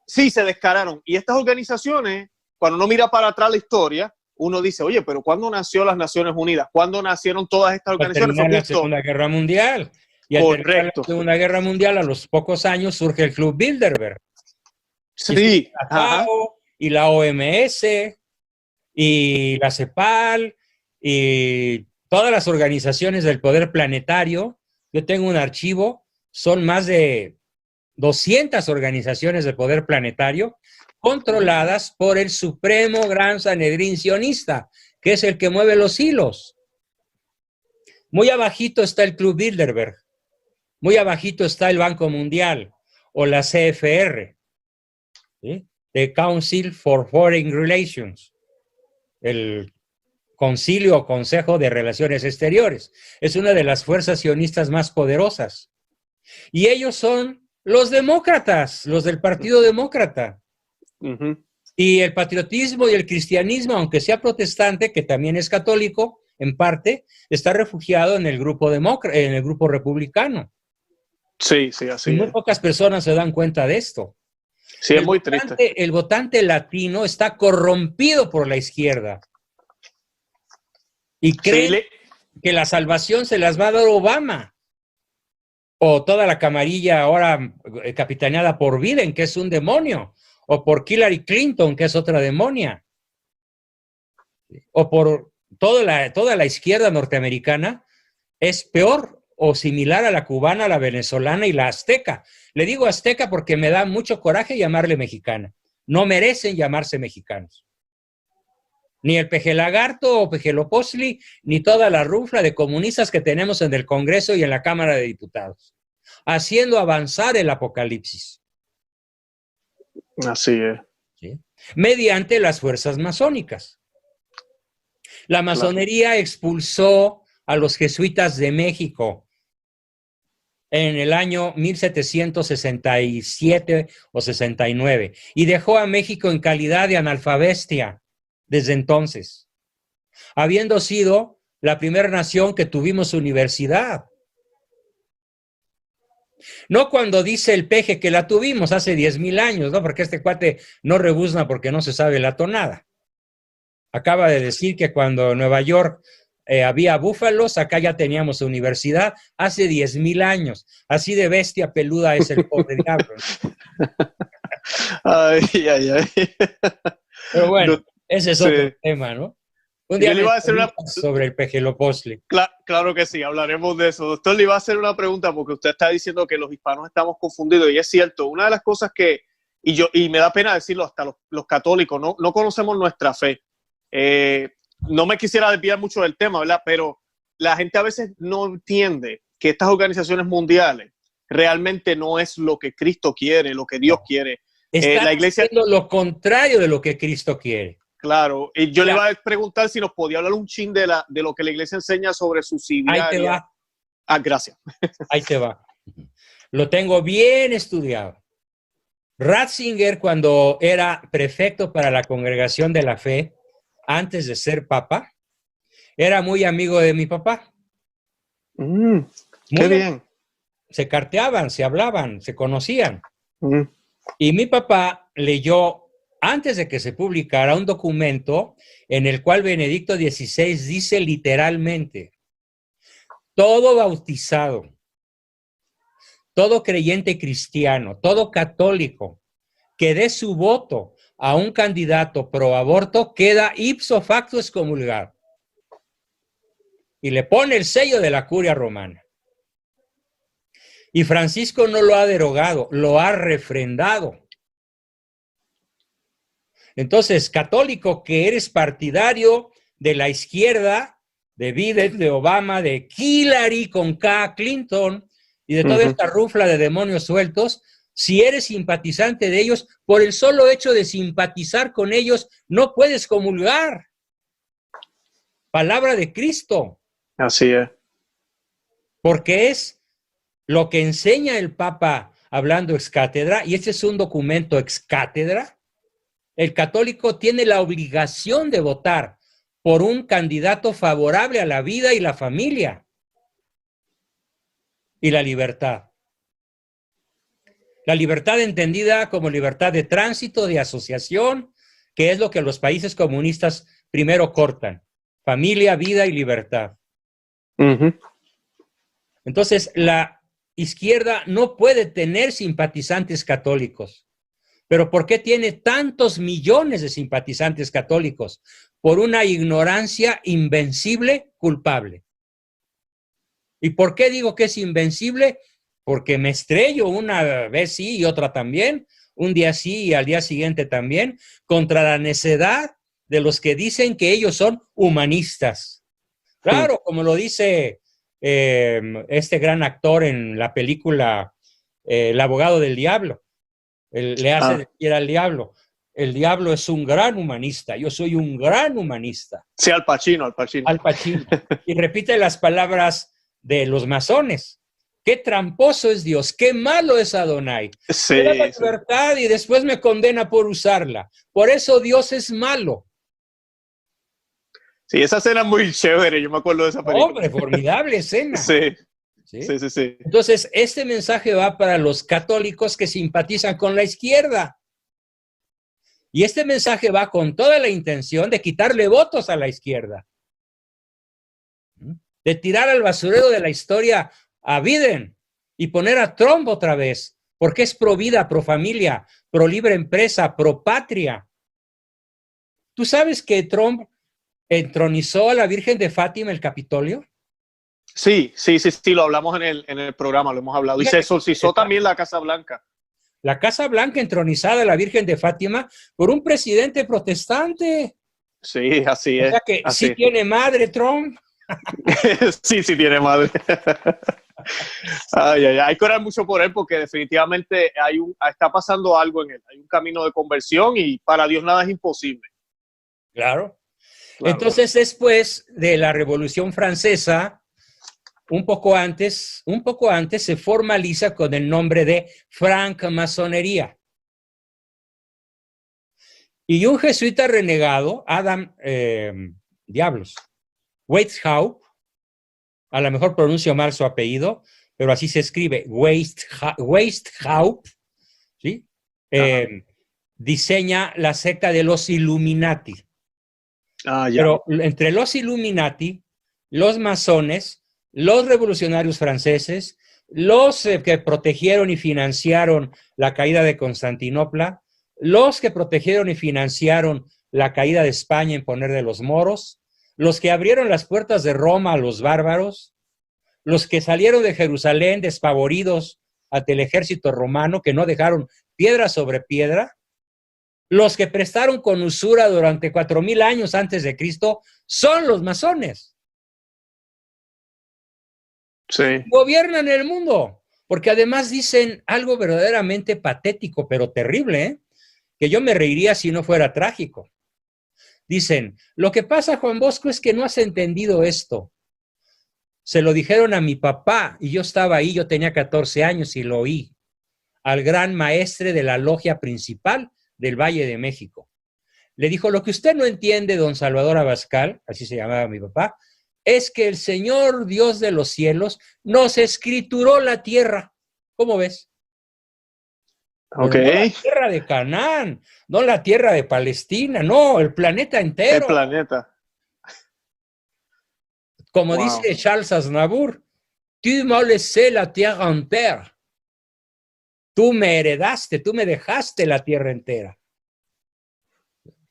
Sí, se descararon. Y estas organizaciones, cuando uno mira para atrás la historia, uno dice, oye, pero ¿cuándo nació las Naciones Unidas? ¿Cuándo nacieron todas estas Al organizaciones? terminar la Segunda Guerra Mundial. Y al terminar la Correcto. Segunda Guerra Mundial, a los pocos años, surge el Club Bilderberg. Sí. La FAO, y la OMS, y la CEPAL, y todas las organizaciones del poder planetario. Yo tengo un archivo, son más de 200 organizaciones de poder planetario controladas por el supremo gran Sanedrín sionista, que es el que mueve los hilos. Muy abajito está el Club Bilderberg, muy abajito está el Banco Mundial o la CFR, ¿sí? The Council for Foreign Relations, el Concilio o Consejo de Relaciones Exteriores. Es una de las fuerzas sionistas más poderosas. Y ellos son los demócratas, los del Partido Demócrata. Y el patriotismo y el cristianismo, aunque sea protestante, que también es católico, en parte, está refugiado en el grupo en el grupo republicano. Sí, sí, así y muy pocas personas se dan cuenta de esto. Sí, es muy triste. El votante latino está corrompido por la izquierda. Y creen que la salvación se las va a dar Obama. O toda la camarilla ahora capitaneada por Biden, que es un demonio. O por Hillary Clinton, que es otra demonia. O por toda la izquierda norteamericana, es peor o similar a la cubana, la venezolana y la azteca. Le digo azteca porque me da mucho coraje llamarle mexicana. No merecen llamarse mexicanos. Ni el Pejelagarto o Pejeloposli, ni toda la rufla de comunistas que tenemos en el Congreso y en la Cámara de Diputados, haciendo avanzar el apocalipsis. Así es. ¿Sí? Mediante las fuerzas masónicas. La masonería expulsó a los jesuitas de México en el año 1767 o 69 y dejó a México en calidad de analfabestia desde entonces, habiendo sido la primera nación que tuvimos universidad. No cuando dice el Peje que la tuvimos hace 10,000 años, ¿no? Porque este cuate no rebuzna porque no se sabe la tonada. Acaba de decir que cuando en Nueva York había búfalos, acá ya teníamos universidad hace 10,000 años. Así de bestia peluda es el pobre diablo, ¿no? Ay, ay, ay. Pero bueno, ese es otro tema, ¿no? Un día le iba a hacer sobre el Pejeloposli. Claro que sí, hablaremos de eso. Doctor, le iba a hacer una pregunta porque usted está diciendo que los hispanos estamos confundidos y es cierto. Una de las cosas que, y me da pena decirlo, hasta los católicos, no conocemos nuestra fe. No me quisiera desviar mucho del tema, ¿verdad? Pero la gente a veces no entiende que estas organizaciones mundiales realmente no es lo que Cristo quiere, lo que Dios quiere. La iglesia haciendo lo contrario de lo que Cristo quiere. Claro, y yo le iba a preguntar si nos podía hablar un chin de lo que la iglesia enseña sobre subsidiaria. Ahí te va. Gracias. Ahí te va. Lo tengo bien estudiado. Ratzinger, cuando era prefecto para la Congregación de la Fe, antes de ser papa, era muy amigo de mi papá. Qué bien. Se carteaban, se hablaban, se conocían. Y mi papá leyó, antes de que se publicara, un documento en el cual Benedicto XVI dice literalmente: todo bautizado, todo creyente cristiano, todo católico que dé su voto a un candidato pro aborto queda ipso facto excomulgado. Y le pone el sello de la curia romana. Y Francisco no lo ha derogado, lo ha refrendado. Entonces, católico que eres partidario de la izquierda, de Biden, de Obama, de Hillary con K, Clinton, y de toda esta rufla de demonios sueltos, si eres simpatizante de ellos, por el solo hecho de simpatizar con ellos, no puedes comulgar. Palabra de Cristo. Así es. Porque es lo que enseña el Papa hablando ex cátedra, y este es un documento ex cátedra. El católico tiene la obligación de votar por un candidato favorable a la vida y la familia y la libertad. La libertad entendida como libertad de tránsito, de asociación, que es lo que los países comunistas primero cortan. Familia, vida y libertad. Entonces, la izquierda no puede tener simpatizantes católicos. ¿Pero por qué tiene tantos millones de simpatizantes católicos? Por una ignorancia invencible, culpable. ¿Y por qué digo que es invencible? Porque me estrello una vez sí y otra también, un día sí y al día siguiente también, contra la necedad de los que dicen que ellos son humanistas. Claro, como lo dice este gran actor en la película El abogado del diablo. Le hace decir al diablo, el diablo es un gran humanista, yo soy un gran humanista. Sí, Al Pacino. Al Pacino. Y repite las palabras de los masones. Qué tramposo es Dios, qué malo es Adonai. Sí, me da la libertad y después me condena por usarla. Por eso Dios es malo. Sí, esa escena es muy chévere, yo me acuerdo de esa película. Hombre, formidable escena. Sí. ¿Sí? Sí. Entonces, este mensaje va para los católicos que simpatizan con la izquierda. Y este mensaje va con toda la intención de quitarle votos a la izquierda. De tirar al basurero de la historia a Biden y poner a Trump otra vez, porque es pro vida, pro familia, pro libre empresa, pro patria. ¿Tú sabes que Trump entronizó a la Virgen de Fátima en el Capitolio? Sí, lo hablamos en el programa, lo hemos hablado. Y se exorcizó también la Casa Blanca. La Casa Blanca entronizada a la Virgen de Fátima por un presidente protestante. Sí, así es. O sea que así. sí tiene madre Trump. sí tiene madre. Hay que orar mucho por él porque definitivamente está pasando algo en él. Hay un camino de conversión y para Dios nada es imposible. Claro. Entonces, después de la Revolución Francesa, un poco antes se formaliza con el nombre de francmasonería. Y un jesuita renegado, Adam Weishaupt, a lo mejor pronuncio mal su apellido, pero así se escribe, Weishaupt, ¿sí? Diseña la secta de los Illuminati. Pero entre los Illuminati, los masones, los revolucionarios franceses, los que protegieron y financiaron la caída de Constantinopla, los que protegieron y financiaron la caída de España en poner de los moros, los que abrieron las puertas de Roma a los bárbaros, los que salieron de Jerusalén despavoridos ante el ejército romano, que no dejaron piedra sobre piedra, los que prestaron con usura durante 4,000 años antes de Cristo, son los masones. Sí. Gobiernan el mundo, porque además dicen algo verdaderamente patético, pero terrible, que yo me reiría si no fuera trágico. Dicen, lo que pasa, Juan Bosco, es que no has entendido esto. Se lo dijeron a mi papá y yo estaba ahí, yo tenía 14 años y lo oí, al gran maestre de la logia principal del Valle de México. Le dijo, lo que usted no entiende, don Salvador Abascal, así se llamaba mi papá, es que el Señor Dios de los cielos nos escrituró la tierra. ¿Cómo ves? Ok. No la tierra de Canaán, no la tierra de Palestina, no, el planeta entero. El planeta. Como dice Charles Aznavour, tu m'as laissé la tierre entière. Tú me heredaste, tú me dejaste la tierra entera.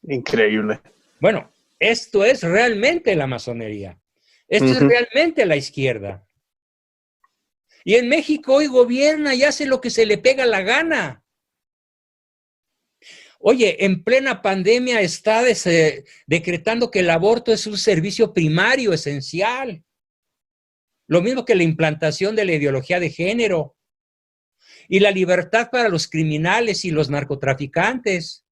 Increíble. Bueno, esto es realmente la masonería. Esto es realmente la izquierda. Y en México hoy gobierna y hace lo que se le pega la gana. Oye, en plena pandemia está decretando que el aborto es un servicio primario, esencial. Lo mismo que la implantación de la ideología de género. Y la libertad para los criminales y los narcotraficantes.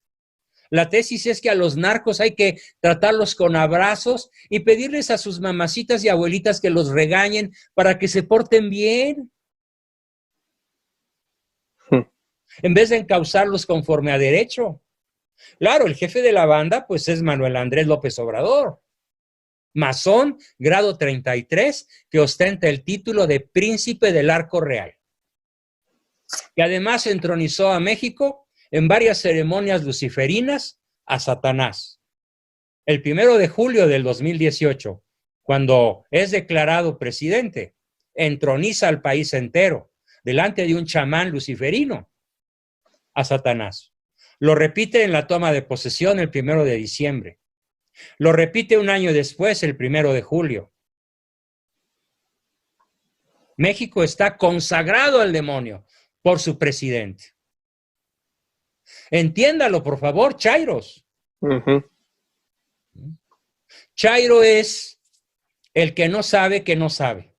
La tesis es que a los narcos hay que tratarlos con abrazos y pedirles a sus mamacitas y abuelitas que los regañen para que se porten bien. En vez de encauzarlos conforme a derecho. Claro, el jefe de la banda pues es Manuel Andrés López Obrador. Masón, grado 33, que ostenta el título de Príncipe del Arco Real. Y además entronizó a México en varias ceremonias luciferinas a Satanás. El 1 de julio del 2018, cuando es declarado presidente, entroniza al país entero delante de un chamán luciferino a Satanás. Lo repite en la toma de posesión el 1 de diciembre. Lo repite un año después, el 1 de julio. México está consagrado al demonio por su presidente. Entiéndalo, por favor, chairos. Chairo es el que no sabe que no sabe.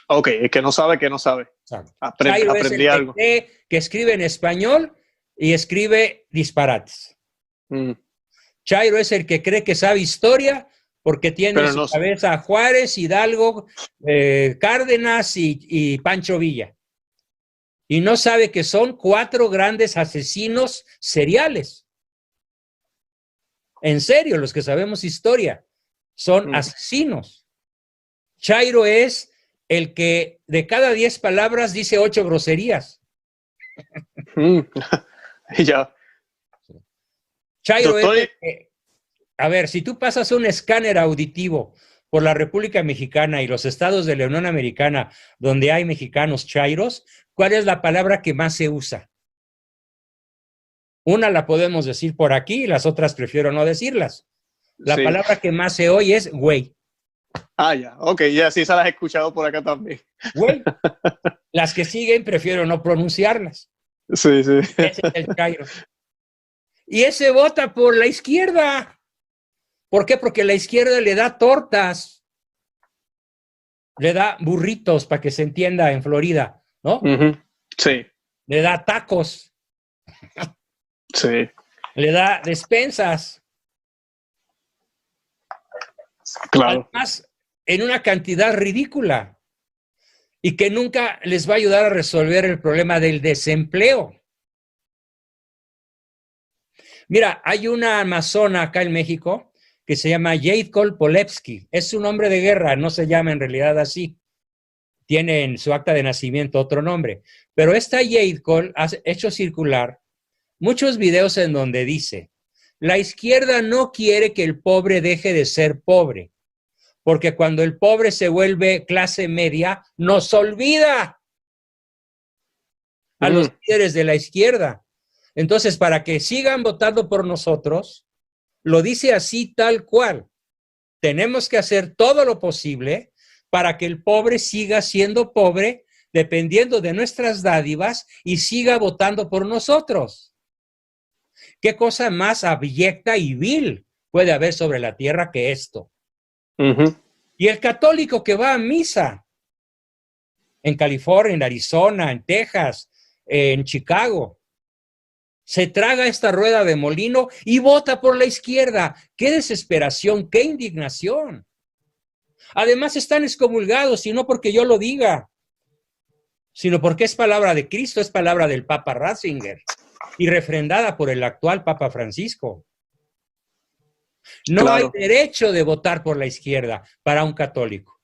Ok, el que no sabe que no sabe. Chairo aprendí es el algo. Que escribe en español y escribe disparates. Chairo es el que cree que sabe historia porque tiene en su cabeza a Juárez, Hidalgo, Cárdenas y Pancho Villa. Y no sabe que son 4 grandes asesinos seriales. En serio, los que sabemos historia son asesinos. Chairo es el que de cada 10 palabras dice 8 groserías. Ya. Chairo Doctor, es que, a ver, si tú pasas un escáner auditivo por la República Mexicana y los estados de la Unión Americana donde hay mexicanos chairos, ¿cuál es la palabra que más se usa? Una la podemos decir por aquí y las otras prefiero no decirlas. La palabra que más se oye es güey. Ah, ya, ok, ya sí, esa las he escuchado por acá también. Güey. Las que siguen prefiero no pronunciarlas. Sí, sí. Ese es el chairo. Y ese vota por la izquierda. ¿Por qué? Porque la izquierda le da tortas. Le da burritos, para que se entienda en Florida, ¿no? Sí. Le da tacos. Sí. Le da despensas. Claro. Además, en una cantidad ridícula. Y que nunca les va a ayudar a resolver el problema del desempleo. Mira, hay una amazona acá en México que se llama Jade Polevsky. Es un nombre de guerra, no se llama en realidad así. Tiene en su acta de nacimiento otro nombre. Pero esta Jade ha hecho circular muchos videos en donde dice: la izquierda no quiere que el pobre deje de ser pobre, porque cuando el pobre se vuelve clase media, nos olvida a los líderes de la izquierda. Entonces, para que sigan votando por nosotros, lo dice así tal cual. Tenemos que hacer todo lo posible para que el pobre siga siendo pobre, dependiendo de nuestras dádivas, y siga votando por nosotros. ¿Qué cosa más abyecta y vil puede haber sobre la tierra que esto? Y el católico que va a misa en California, en Arizona, en Texas, en Chicago, se traga esta rueda de molino y vota por la izquierda. ¡Qué desesperación! ¡Qué indignación! Además están excomulgados, y no porque yo lo diga, sino porque es palabra de Cristo, es palabra del Papa Ratzinger y refrendada por el actual Papa Francisco. No hay derecho de votar por la izquierda para un católico.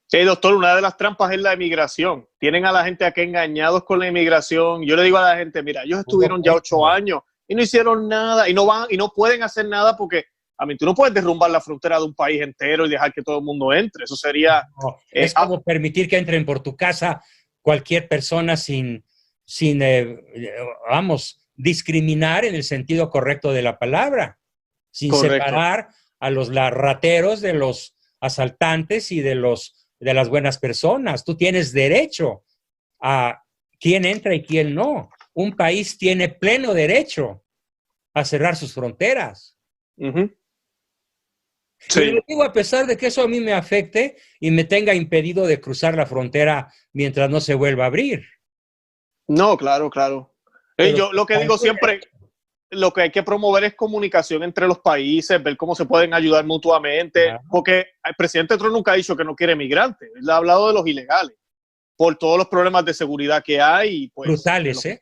Sí, doctor, una de las trampas es la emigración. Tienen a la gente aquí engañados con la inmigración. Yo le digo a la gente, mira, ellos estuvieron ya 8 años y no hicieron nada y no pueden hacer nada porque, a mí, tú no puedes derrumbar la frontera de un país entero y dejar que todo el mundo entre. Eso sería... No, es como permitir que entren por tu casa cualquier persona sin discriminar en el sentido correcto de la palabra, sin separar a los rateros de los asaltantes y de los de las buenas personas. Tú tienes derecho a quién entra y quién no. Un país tiene pleno derecho a cerrar sus fronteras. Sí. Y lo digo a pesar de que eso a mí me afecte y me tenga impedido de cruzar la frontera mientras no se vuelva a abrir. No, claro, claro. Pero Yo lo que digo siempre, lo que hay que promover es comunicación entre los países, ver cómo se pueden ayudar mutuamente, porque el presidente Trump nunca ha dicho que no quiere migrantes, él ha hablado de los ilegales, por todos los problemas de seguridad que hay y pues brutales,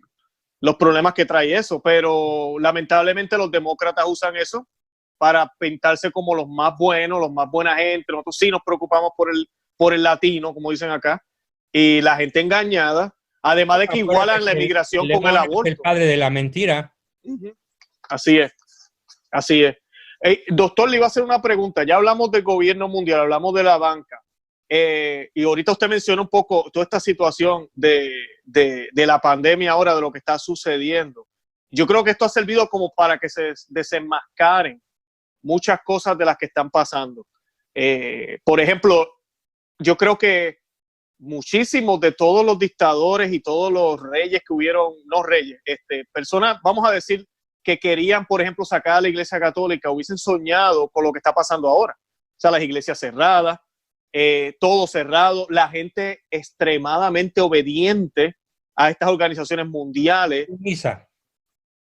los problemas que trae eso, pero lamentablemente los demócratas usan eso para pintarse como los más buenos, los más buena gente. Nosotros sí nos preocupamos por el latino, como dicen acá, y la gente engañada, además de que igualan la emigración con el aborto. El padre de la mentira. Así es, así es. Doctor, le iba a hacer una pregunta. Ya hablamos del gobierno mundial, hablamos de la banca, y ahorita usted menciona un poco toda esta situación de la pandemia ahora, de lo que está sucediendo. Yo creo que esto ha servido como para que se desenmascaren muchas cosas de las que están pasando. Por ejemplo, yo creo que muchísimos de todos los dictadores y todos los reyes que hubieron, no reyes, personas, vamos a decir, que querían, por ejemplo, sacar a la Iglesia Católica, hubiesen soñado con lo que está pasando ahora. O sea, las iglesias cerradas, todo cerrado, la gente extremadamente obediente a estas organizaciones mundiales. Misa.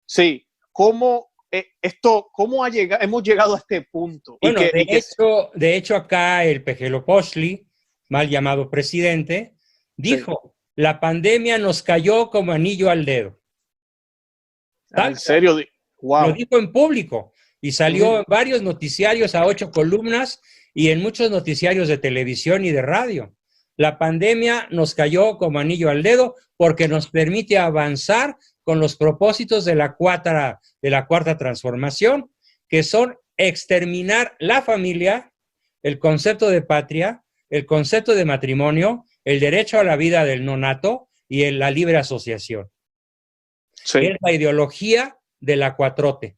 Sí, ¿cómo hemos llegado a este punto? Bueno, de hecho acá el Pejelopochtli, mal llamado presidente, dijo, la pandemia nos cayó como anillo al dedo. ¿En serio? Wow. Lo dijo en público y salió en varios noticiarios a 8 columnas y en muchos noticiarios de televisión y de radio. La pandemia nos cayó como anillo al dedo porque nos permite avanzar con los propósitos de la cuarta transformación, que son exterminar la familia, el concepto de patria, el concepto de matrimonio, el derecho a la vida del nonato y la libre asociación. Sí. Es la ideología de la 4T,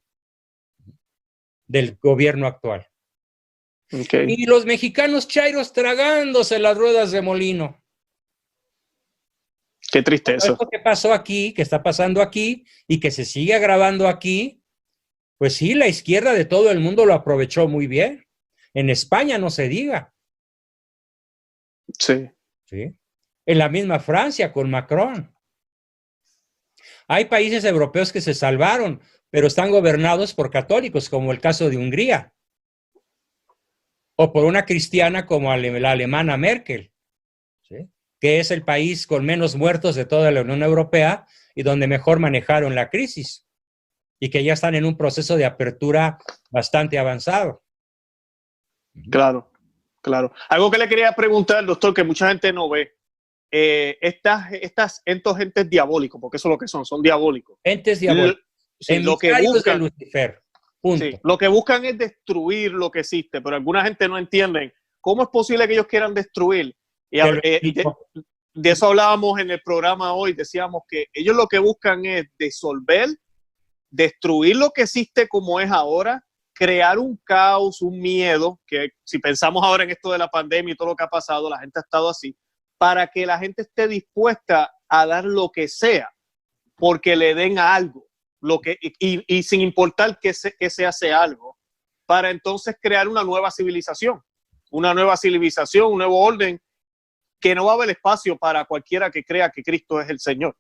del gobierno actual. Okay. Y los mexicanos chairos tragándose las ruedas de molino. Qué tristeza. Esto que pasó aquí, que está pasando aquí y que se sigue agravando aquí, pues sí, la izquierda de todo el mundo lo aprovechó muy bien. En España no se diga. Sí. ¿Sí? En la misma Francia con Macron. Hay países europeos que se salvaron, pero están gobernados por católicos, como el caso de Hungría. O por una cristiana como la alemana Merkel, ¿sí? Que es el país con menos muertos de toda la Unión Europea y donde mejor manejaron la crisis y que ya están en un proceso de apertura bastante avanzado. Claro, claro. Algo que le quería preguntar, doctor, que mucha gente no ve. Estos entes diabólicos, porque eso es lo que son diabólicos. Entes diabólicos. Sí, lo que buscan, de Lucifer. Punto. Sí, lo que buscan es destruir lo que existe, pero alguna gente no entiende cómo es posible que ellos quieran destruir. Y de eso hablábamos en el programa hoy, decíamos que ellos lo que buscan es disolver, destruir lo que existe como es ahora, crear un caos, un miedo, que si pensamos ahora en esto de la pandemia y todo lo que ha pasado, la gente ha estado así, para que la gente esté dispuesta a dar lo que sea, porque le den a algo, y sin importar que se hace algo, para entonces crear una nueva civilización, un nuevo orden, que no va a haber espacio para cualquiera que crea que Cristo es el Señor.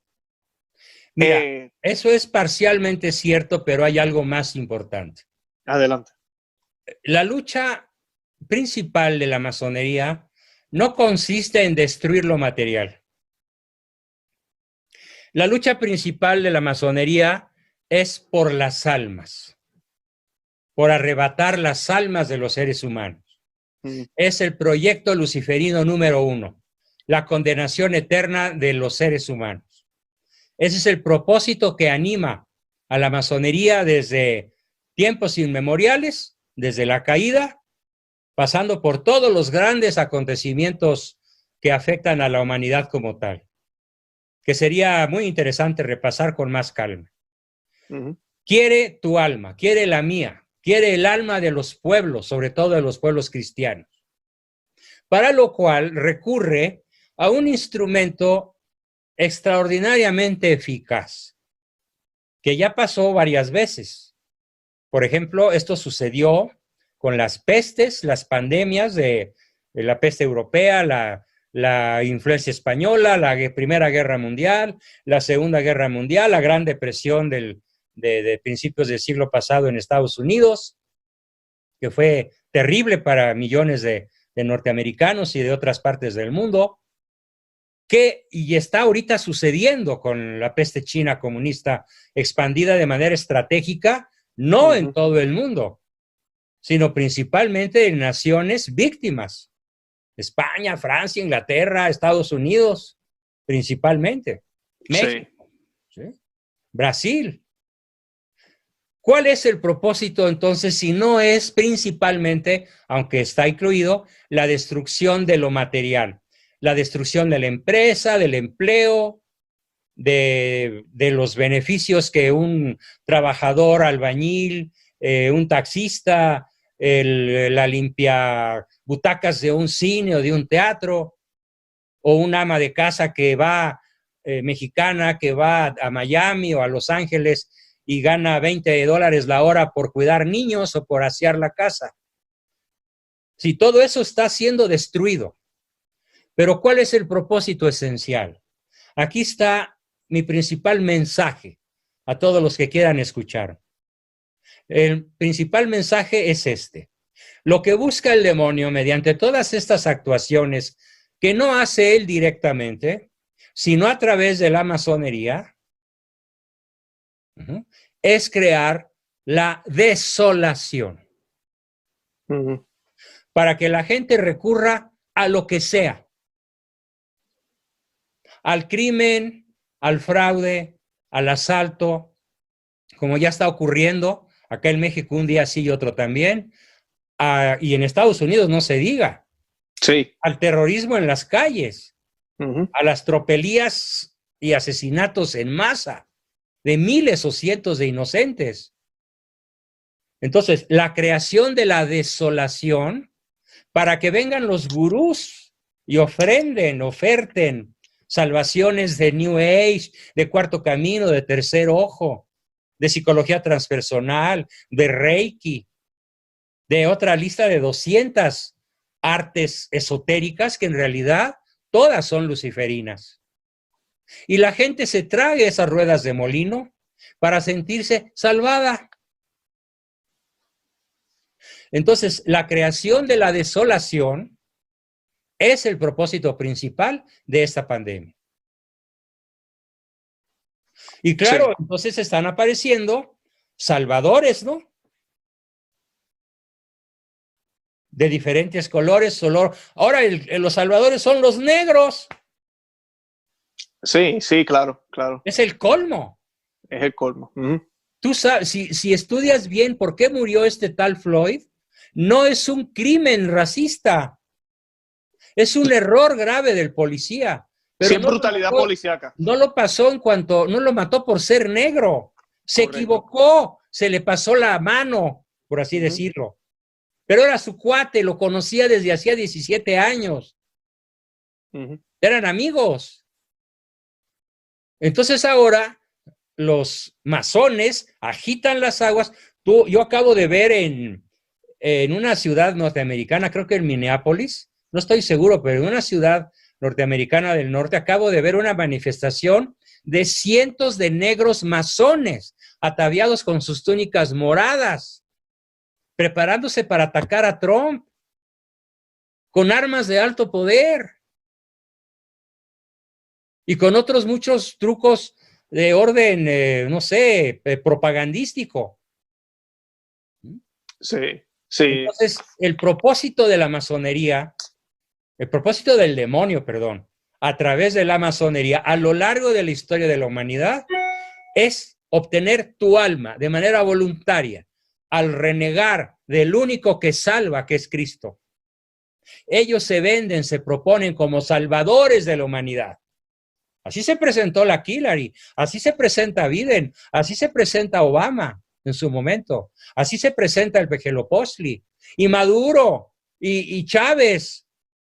Mira, eso es parcialmente cierto, pero hay algo más importante. Adelante. La lucha principal de la masonería no consiste en destruir lo material. La lucha principal de la masonería es por las almas, por arrebatar las almas de los seres humanos. Es el proyecto luciferino número 1, la condenación eterna de los seres humanos. Ese es el propósito que anima a la masonería desde tiempos inmemoriales, desde la caída, pasando por todos los grandes acontecimientos que afectan a la humanidad como tal, que sería muy interesante repasar con más calma. Quiere tu alma, quiere la mía, quiere el alma de los pueblos, sobre todo de los pueblos cristianos. para lo cual recurre a un instrumento extraordinariamente eficaz, que ya pasó varias veces. Por ejemplo, esto sucedió con las pestes, las pandemias de la peste europea, la influencia española, la Primera Guerra Mundial, la Segunda Guerra Mundial, la Gran Depresión de principios del siglo pasado en Estados Unidos, que fue terrible para millones de norteamericanos y de otras partes del mundo, y está ahorita sucediendo con la peste china comunista expandida de manera estratégica, no en todo el mundo, sino principalmente en naciones víctimas. España, Francia, Inglaterra, Estados Unidos, principalmente. México, ¿sí? Brasil. ¿Cuál es el propósito entonces si no es principalmente, aunque está incluido, la destrucción de lo material? La destrucción de la empresa, del empleo, de los beneficios que un trabajador, albañil, un taxista, la limpia butacas de un cine o de un teatro, o un ama de casa que va, mexicana, que va a Miami o a Los Ángeles y gana $20 la hora por cuidar niños o por asear la casa. Si todo eso está siendo destruido. Pero ¿cuál es el propósito esencial? Aquí está mi principal mensaje a todos los que quieran escuchar. El principal mensaje es este. Lo que busca el demonio mediante todas estas actuaciones que no hace él directamente, sino a través de la masonería, es crear la desolación. Para que la gente recurra a lo que sea. Al crimen, al fraude, al asalto, como ya está ocurriendo acá en México un día sí y otro también, y en Estados Unidos no se diga. Sí. Al terrorismo en las calles, a las tropelías y asesinatos en masa de miles o cientos de inocentes. Entonces, la creación de la desolación para que vengan los gurús y oferten salvaciones de New Age, de Cuarto Camino, de Tercer Ojo, de psicología transpersonal, de Reiki, de otra lista de 200 artes esotéricas que en realidad todas son luciferinas. Y la gente se trague esas ruedas de molino para sentirse salvada. Entonces, la creación de la desolación es el propósito principal de esta pandemia. Y claro, sí, entonces están apareciendo salvadores, ¿no? De diferentes colores. Ahora los salvadores son los negros. Sí, sí, claro, claro. Es el colmo. Es el colmo. Tú sabes, si estudias bien por qué murió este tal Floyd, no es un crimen racista. Es un error grave del policía. Pero sí, es brutalidad policíaca. No lo pasó no lo mató por ser negro. Se equivocó, se le pasó la mano, por así decirlo. Pero era su cuate, lo conocía desde hacía 17 años. Eran amigos. Entonces ahora los masones agitan las aguas. Yo acabo de ver en una ciudad norteamericana, creo que en Minneapolis, no estoy seguro, pero en una ciudad norteamericana del norte, acabo de ver una manifestación de cientos de negros masones ataviados con sus túnicas moradas, preparándose para atacar a Trump con armas de alto poder y con otros muchos trucos de orden, no sé, propagandístico. Sí, sí. Entonces, el propósito de la masonería, el propósito del demonio, perdón, a través de la masonería, a lo largo de la historia de la humanidad, es obtener tu alma de manera voluntaria al renegar del único que salva, que es Cristo. Ellos se venden, se proponen como salvadores de la humanidad. Así se presentó la Hillary, así se presenta Biden, así se presenta Obama en su momento, así se presenta el Pejelopostli, y Maduro, y Chávez,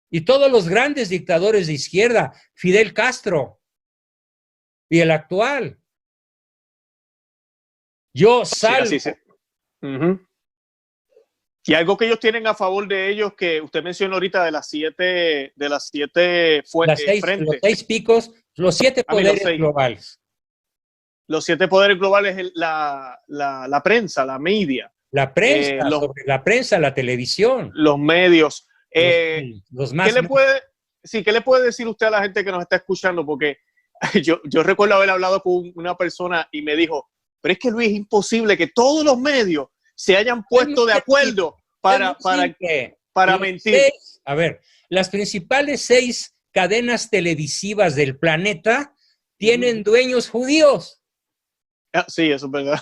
Y todos los grandes dictadores de izquierda, Fidel Castro y el actual. Yo salvo. Sí, así Y algo que ellos tienen a favor de ellos, que usted mencionó ahorita de las siete frentes. Los 6 picos, los 7 poderes globales. Los 7 poderes globales es la prensa, la media. La prensa, la prensa, la televisión. Los medios. Los más. ¿Qué le puede decir usted a la gente que nos está escuchando? Porque yo recuerdo haber hablado con una persona y me dijo, pero es que Luis, es imposible que todos los medios se hayan puesto de acuerdo para mentir. A ver, las principales 6 cadenas televisivas del planeta tienen dueños judíos. Sí, eso es verdad.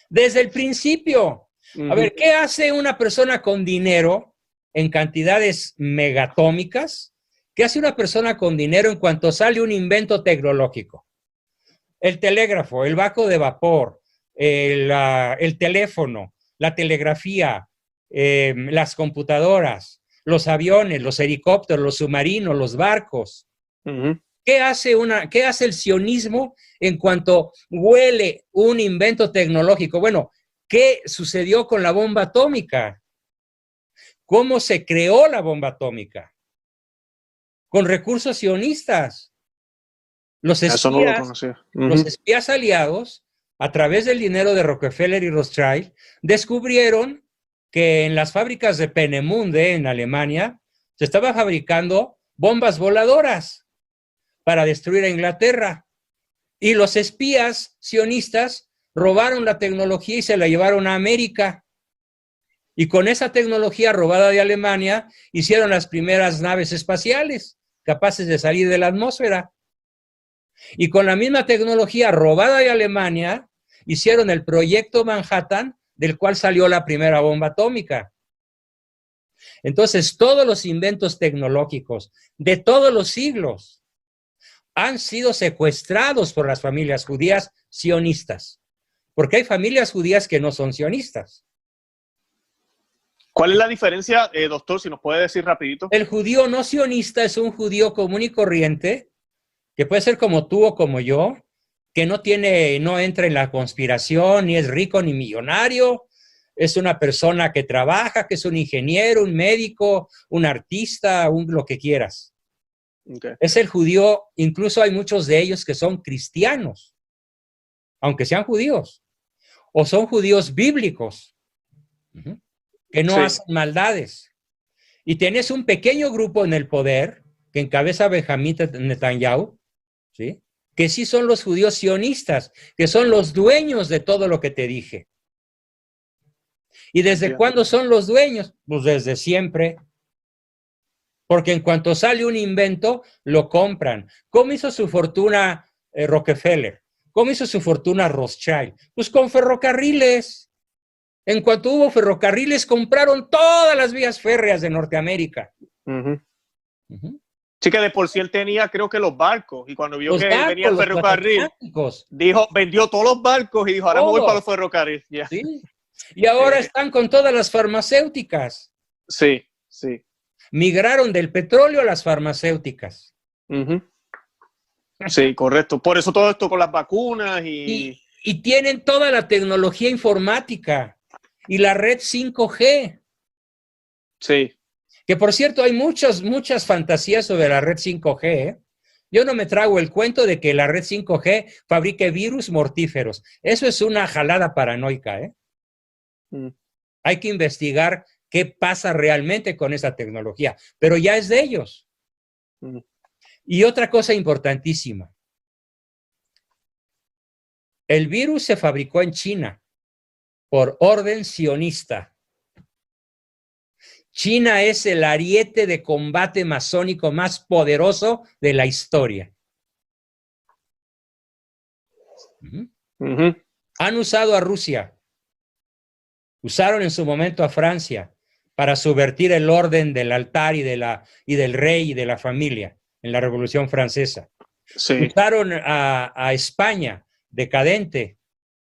Desde el principio. A ver, ¿qué hace una persona con dinero en cantidades megatómicas? ¿Qué hace una persona con dinero en cuanto sale un invento tecnológico? El telégrafo, el vaco de vapor, el teléfono, la telegrafía, las computadoras, los aviones, los helicópteros, los submarinos, los barcos. ¿Qué hace el sionismo en cuanto huele un invento tecnológico? Bueno, ¿qué sucedió con la bomba atómica? ¿Cómo se creó la bomba atómica? Con recursos sionistas. Los espías aliados, a través del dinero de Rockefeller y Rothschild, descubrieron que en las fábricas de Peenemünde, en Alemania, se estaban fabricando bombas voladoras para destruir a Inglaterra. Y los espías sionistas robaron la tecnología y se la llevaron a América. Y con esa tecnología robada de Alemania, hicieron las primeras naves espaciales capaces de salir de la atmósfera. Y con la misma tecnología robada de Alemania, hicieron el proyecto Manhattan, del cual salió la primera bomba atómica. Entonces, todos los inventos tecnológicos de todos los siglos han sido secuestrados por las familias judías sionistas, porque hay familias judías que no son sionistas. ¿Cuál es la diferencia, doctor, si nos puede decir rapidito? El judío no sionista es un judío común y corriente, que puede ser como tú o como yo, que no entra en la conspiración, ni es rico ni millonario, es una persona que trabaja, que es un ingeniero, un médico, un artista, lo que quieras. Okay. Es el judío, incluso hay muchos de ellos que son cristianos, aunque sean judíos, o son judíos bíblicos, que no hacen maldades. Y tienes un pequeño grupo en el poder, que encabeza Benjamín Netanyahu, ¿sí?, que sí son los judíos sionistas, que son los dueños de todo lo que te dije. ¿Y desde cuándo son los dueños? Pues desde siempre. Porque en cuanto sale un invento, lo compran. ¿Cómo hizo su fortuna Rockefeller? ¿Cómo hizo su fortuna Rothschild? Pues con ferrocarriles. En cuanto hubo ferrocarriles, compraron todas las vías férreas de Norteamérica. Sí, que de por sí él tenía, creo que los barcos, y cuando vio que venía el ferrocarril, vendió todos los barcos y dijo, ahora me voy para los ferrocarriles. Yeah. ¿Sí? Y ahora están con todas las farmacéuticas. Sí, sí. Migraron del petróleo a las farmacéuticas. Sí, correcto. Por eso todo esto con las vacunas y tienen toda la tecnología informática y la red 5G. Sí. Que por cierto, hay muchas fantasías sobre la red 5G, ¿eh? Yo no me trago el cuento de que la red 5G fabrique virus mortíferos. Eso es una jalada paranoica, ¿eh? Hay que investigar qué pasa realmente con esa tecnología, pero ya es de ellos. Y otra cosa importantísima. El virus se fabricó en China por orden sionista. China es el ariete de combate masónico más poderoso de la historia. Han usado a Rusia, usaron en su momento a Francia para subvertir el orden del altar y del rey y de la familia en la Revolución Francesa. Sí. Usaron a España, decadente,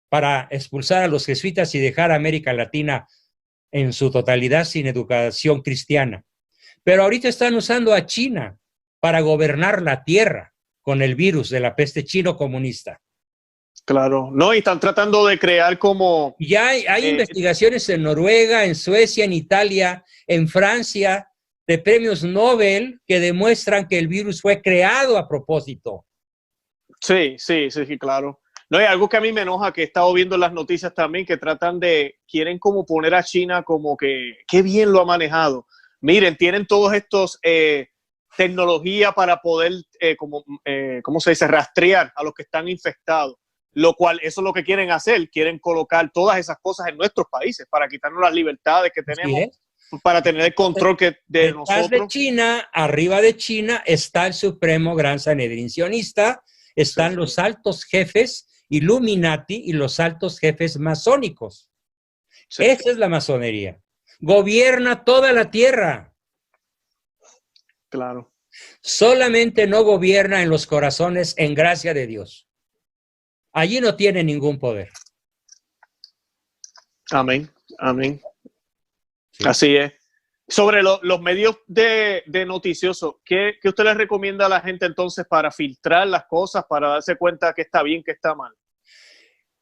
para expulsar a los jesuitas y dejar a América Latina en su totalidad sin educación cristiana. Pero ahorita están usando a China para gobernar la tierra con el virus de la peste chino comunista. Claro, no, y están tratando de crear como... Ya hay investigaciones en Noruega, en Suecia, en Italia, en Francia, de premios Nobel que demuestran que el virus fue creado a propósito. Sí, claro. No, hay algo que a mí me enoja, que he estado viendo en las noticias también, que quieren como poner a China como que, qué bien lo ha manejado. Miren, tienen todos estos tecnología para poder, ¿cómo se dice?, rastrear a los que están infectados. Lo cual, eso es lo que quieren hacer, quieren colocar todas esas cosas en nuestros países para quitarnos las libertades que tenemos, para tener el control de nosotros. De China, arriba de China, está el Supremo Gran Sanedrín Sionista, están los altos jefes Illuminati y los altos jefes masónicos. Sí. Esa es la masonería. Gobierna toda la tierra. Claro. Solamente no gobierna en los corazones en gracia de Dios. Allí no tiene ningún poder. Amén, amén. Sí. Así es. Sobre los medios de noticiosos, ¿qué usted les recomienda a la gente entonces para filtrar las cosas, para darse cuenta que está bien, que está mal?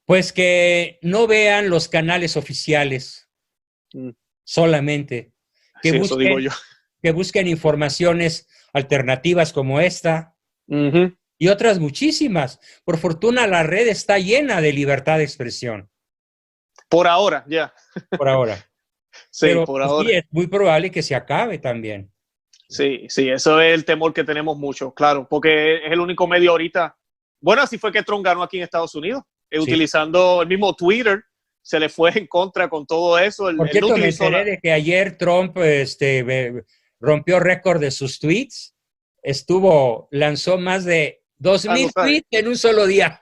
Pues que no vean los canales oficiales solamente. Que sí, busquen, eso digo yo. Que busquen informaciones alternativas como esta. Y otras muchísimas. Por fortuna, la red está llena de libertad de expresión. Por ahora, ya. Por ahora. Sí, pero por ahora. Sí, es muy probable que se acabe también. Sí, eso es el temor que tenemos mucho, claro, porque es el único medio ahorita. Bueno, así fue que Trump ganó aquí en Estados Unidos, utilizando el mismo Twitter, se le fue en contra con todo eso. Por cierto, me enteré de que ayer Trump rompió récord de sus tweets, lanzó más de 2,000 tweets en un solo día.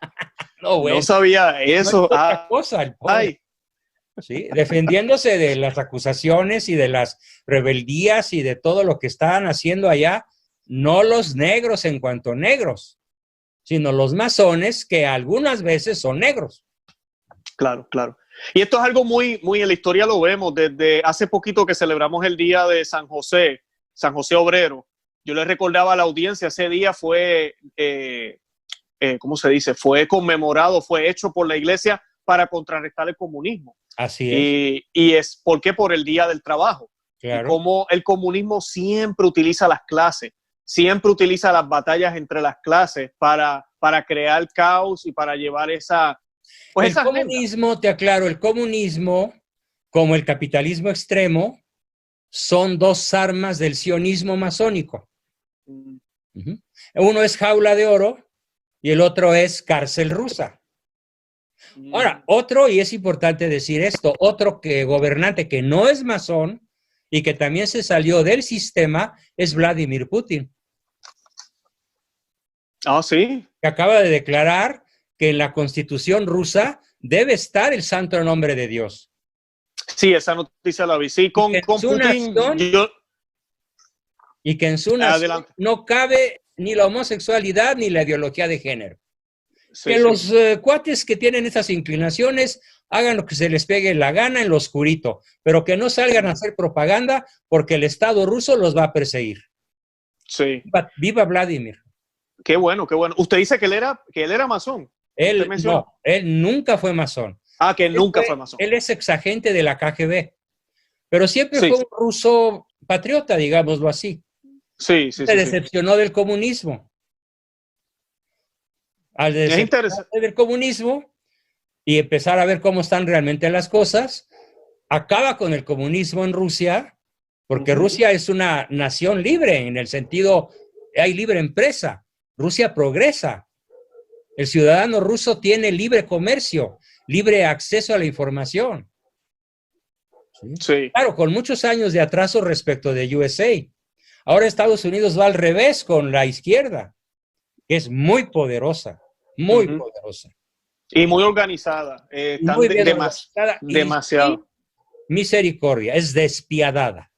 No sabía eso. No es cosa, ¿sí? Defendiéndose de las acusaciones y de las rebeldías y de todo lo que estaban haciendo allá, no los negros en cuanto negros, sino los masones que algunas veces son negros. Claro, claro. Y esto es algo muy en la historia, lo vemos desde hace poquito que celebramos el día de San José Obrero. Yo le recordaba a la audiencia, ese día fue, ¿cómo se dice? Fue conmemorado, fue hecho por la iglesia para contrarrestar el comunismo. Así es. Y es, ¿por qué? Por el Día del Trabajo. Claro. Y como el comunismo siempre utiliza las clases, siempre utiliza las batallas entre las clases para crear caos y para llevar esa... Pues el comunismo, agenda. Te aclaro, el comunismo, como el capitalismo extremo, son dos armas del sionismo masónico. Uno es jaula de oro y el otro es cárcel rusa. Ahora, otro, y es importante decir esto, otro gobernante que no es masón y que también se salió del sistema es Vladimir Putin. Sí. Que acaba de declarar que en la Constitución rusa debe estar el santo nombre de Dios. Sí, esa noticia la vi. Sí, con Putin. Y que en su nación no cabe ni la homosexualidad ni la ideología de género. Sí, que los cuates que tienen esas inclinaciones hagan lo que se les pegue la gana en lo oscurito, pero que no salgan a hacer propaganda porque el Estado ruso los va a perseguir. Sí. Viva Vladimir. Qué bueno, qué bueno. Usted dice que él era masón. Él nunca fue masón. Que él nunca fue masón. Él es exagente de la KGB, pero siempre fue un ruso patriota, digámoslo así. Se decepcionó del comunismo. Al decepcionarse del comunismo y empezar a ver cómo están realmente las cosas, acaba con el comunismo en Rusia, porque Rusia es una nación libre, en el sentido, hay libre empresa, Rusia progresa, el ciudadano ruso tiene libre comercio, libre acceso a la información. Sí. Claro, con muchos años de atraso respecto de USA. Ahora Estados Unidos va al revés con la izquierda, que es muy poderosa, muy poderosa. Y muy organizada. Muy bien organizada demasiado. Misericordia, es despiadada.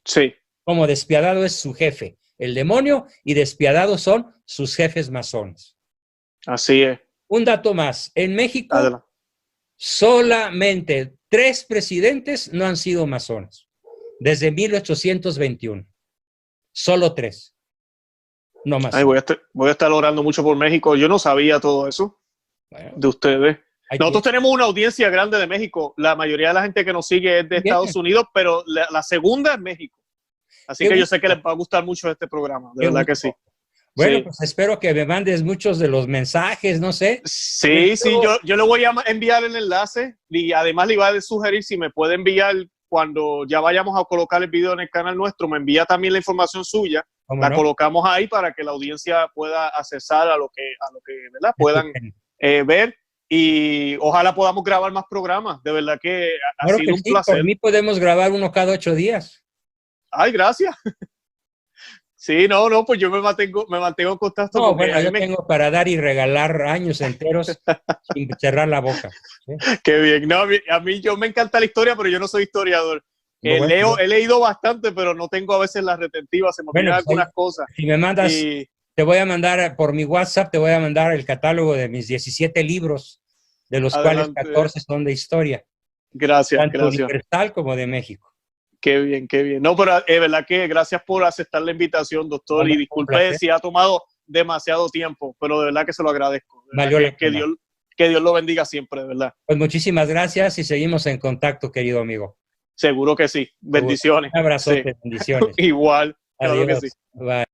Sí. Como despiadado es su jefe, el demonio, y despiadados son sus jefes masones. Así es. Un dato más, en México solamente 3 presidentes no han sido masones, desde 1821. Solo 3. No más. Ay, voy a estar orando mucho por México. Yo no sabía todo eso Bueno, de ustedes. hay Nosotros que- tenemos una audiencia grande de México. La mayoría de la gente que nos sigue es de Bien. Estados Unidos, pero la segunda es México. Así Qué que yo gusto. sé que les va a gustar mucho este programa. De Qué verdad que gusto. sí. Bueno, Sí. pues espero que me mandes muchos de los mensajes, no sé. Sí, yo le voy a enviar el enlace y además le iba a sugerir si me puede enviar cuando ya vayamos a colocar el video en el canal nuestro, me envía también la información suya, ¿Cómo la no? colocamos ahí para que la audiencia pueda accesar a lo que ¿verdad? Puedan ver y ojalá podamos grabar más programas. De verdad que ha Claro sido que un sí, placer. por mí podemos grabar uno cada 8 días. Ay, gracias. Sí, no, pues yo me mantengo en contacto No, porque bueno, yo tengo para dar y regalar años enteros sin cerrar la boca. ¿Sí? qué bien. No, a mí yo me encanta la historia, pero yo no soy historiador. Bueno, He leído bastante, pero no tengo a veces las retentivas, se me olvidan pues ahí, algunas cosas. si me mandas, Y te voy a mandar por mi WhatsApp, te voy a mandar el catálogo de mis 17 libros, de los cuales adelante, 14 son de historia, gracias. tanto universal como de México. Qué bien, qué bien. No, pero es verdad que gracias por aceptar la invitación, doctor, Vale, y un disculpe placer. si ha tomado demasiado tiempo, pero de verdad que se lo agradezco. De verdad Valió la pena. que Dios lo bendiga siempre, de verdad. Pues muchísimas gracias y seguimos en contacto, querido amigo. Seguro que sí. Bendiciones. Un abrazote, Sí. bendiciones. Igual, claro que Adiós. sí. Bye.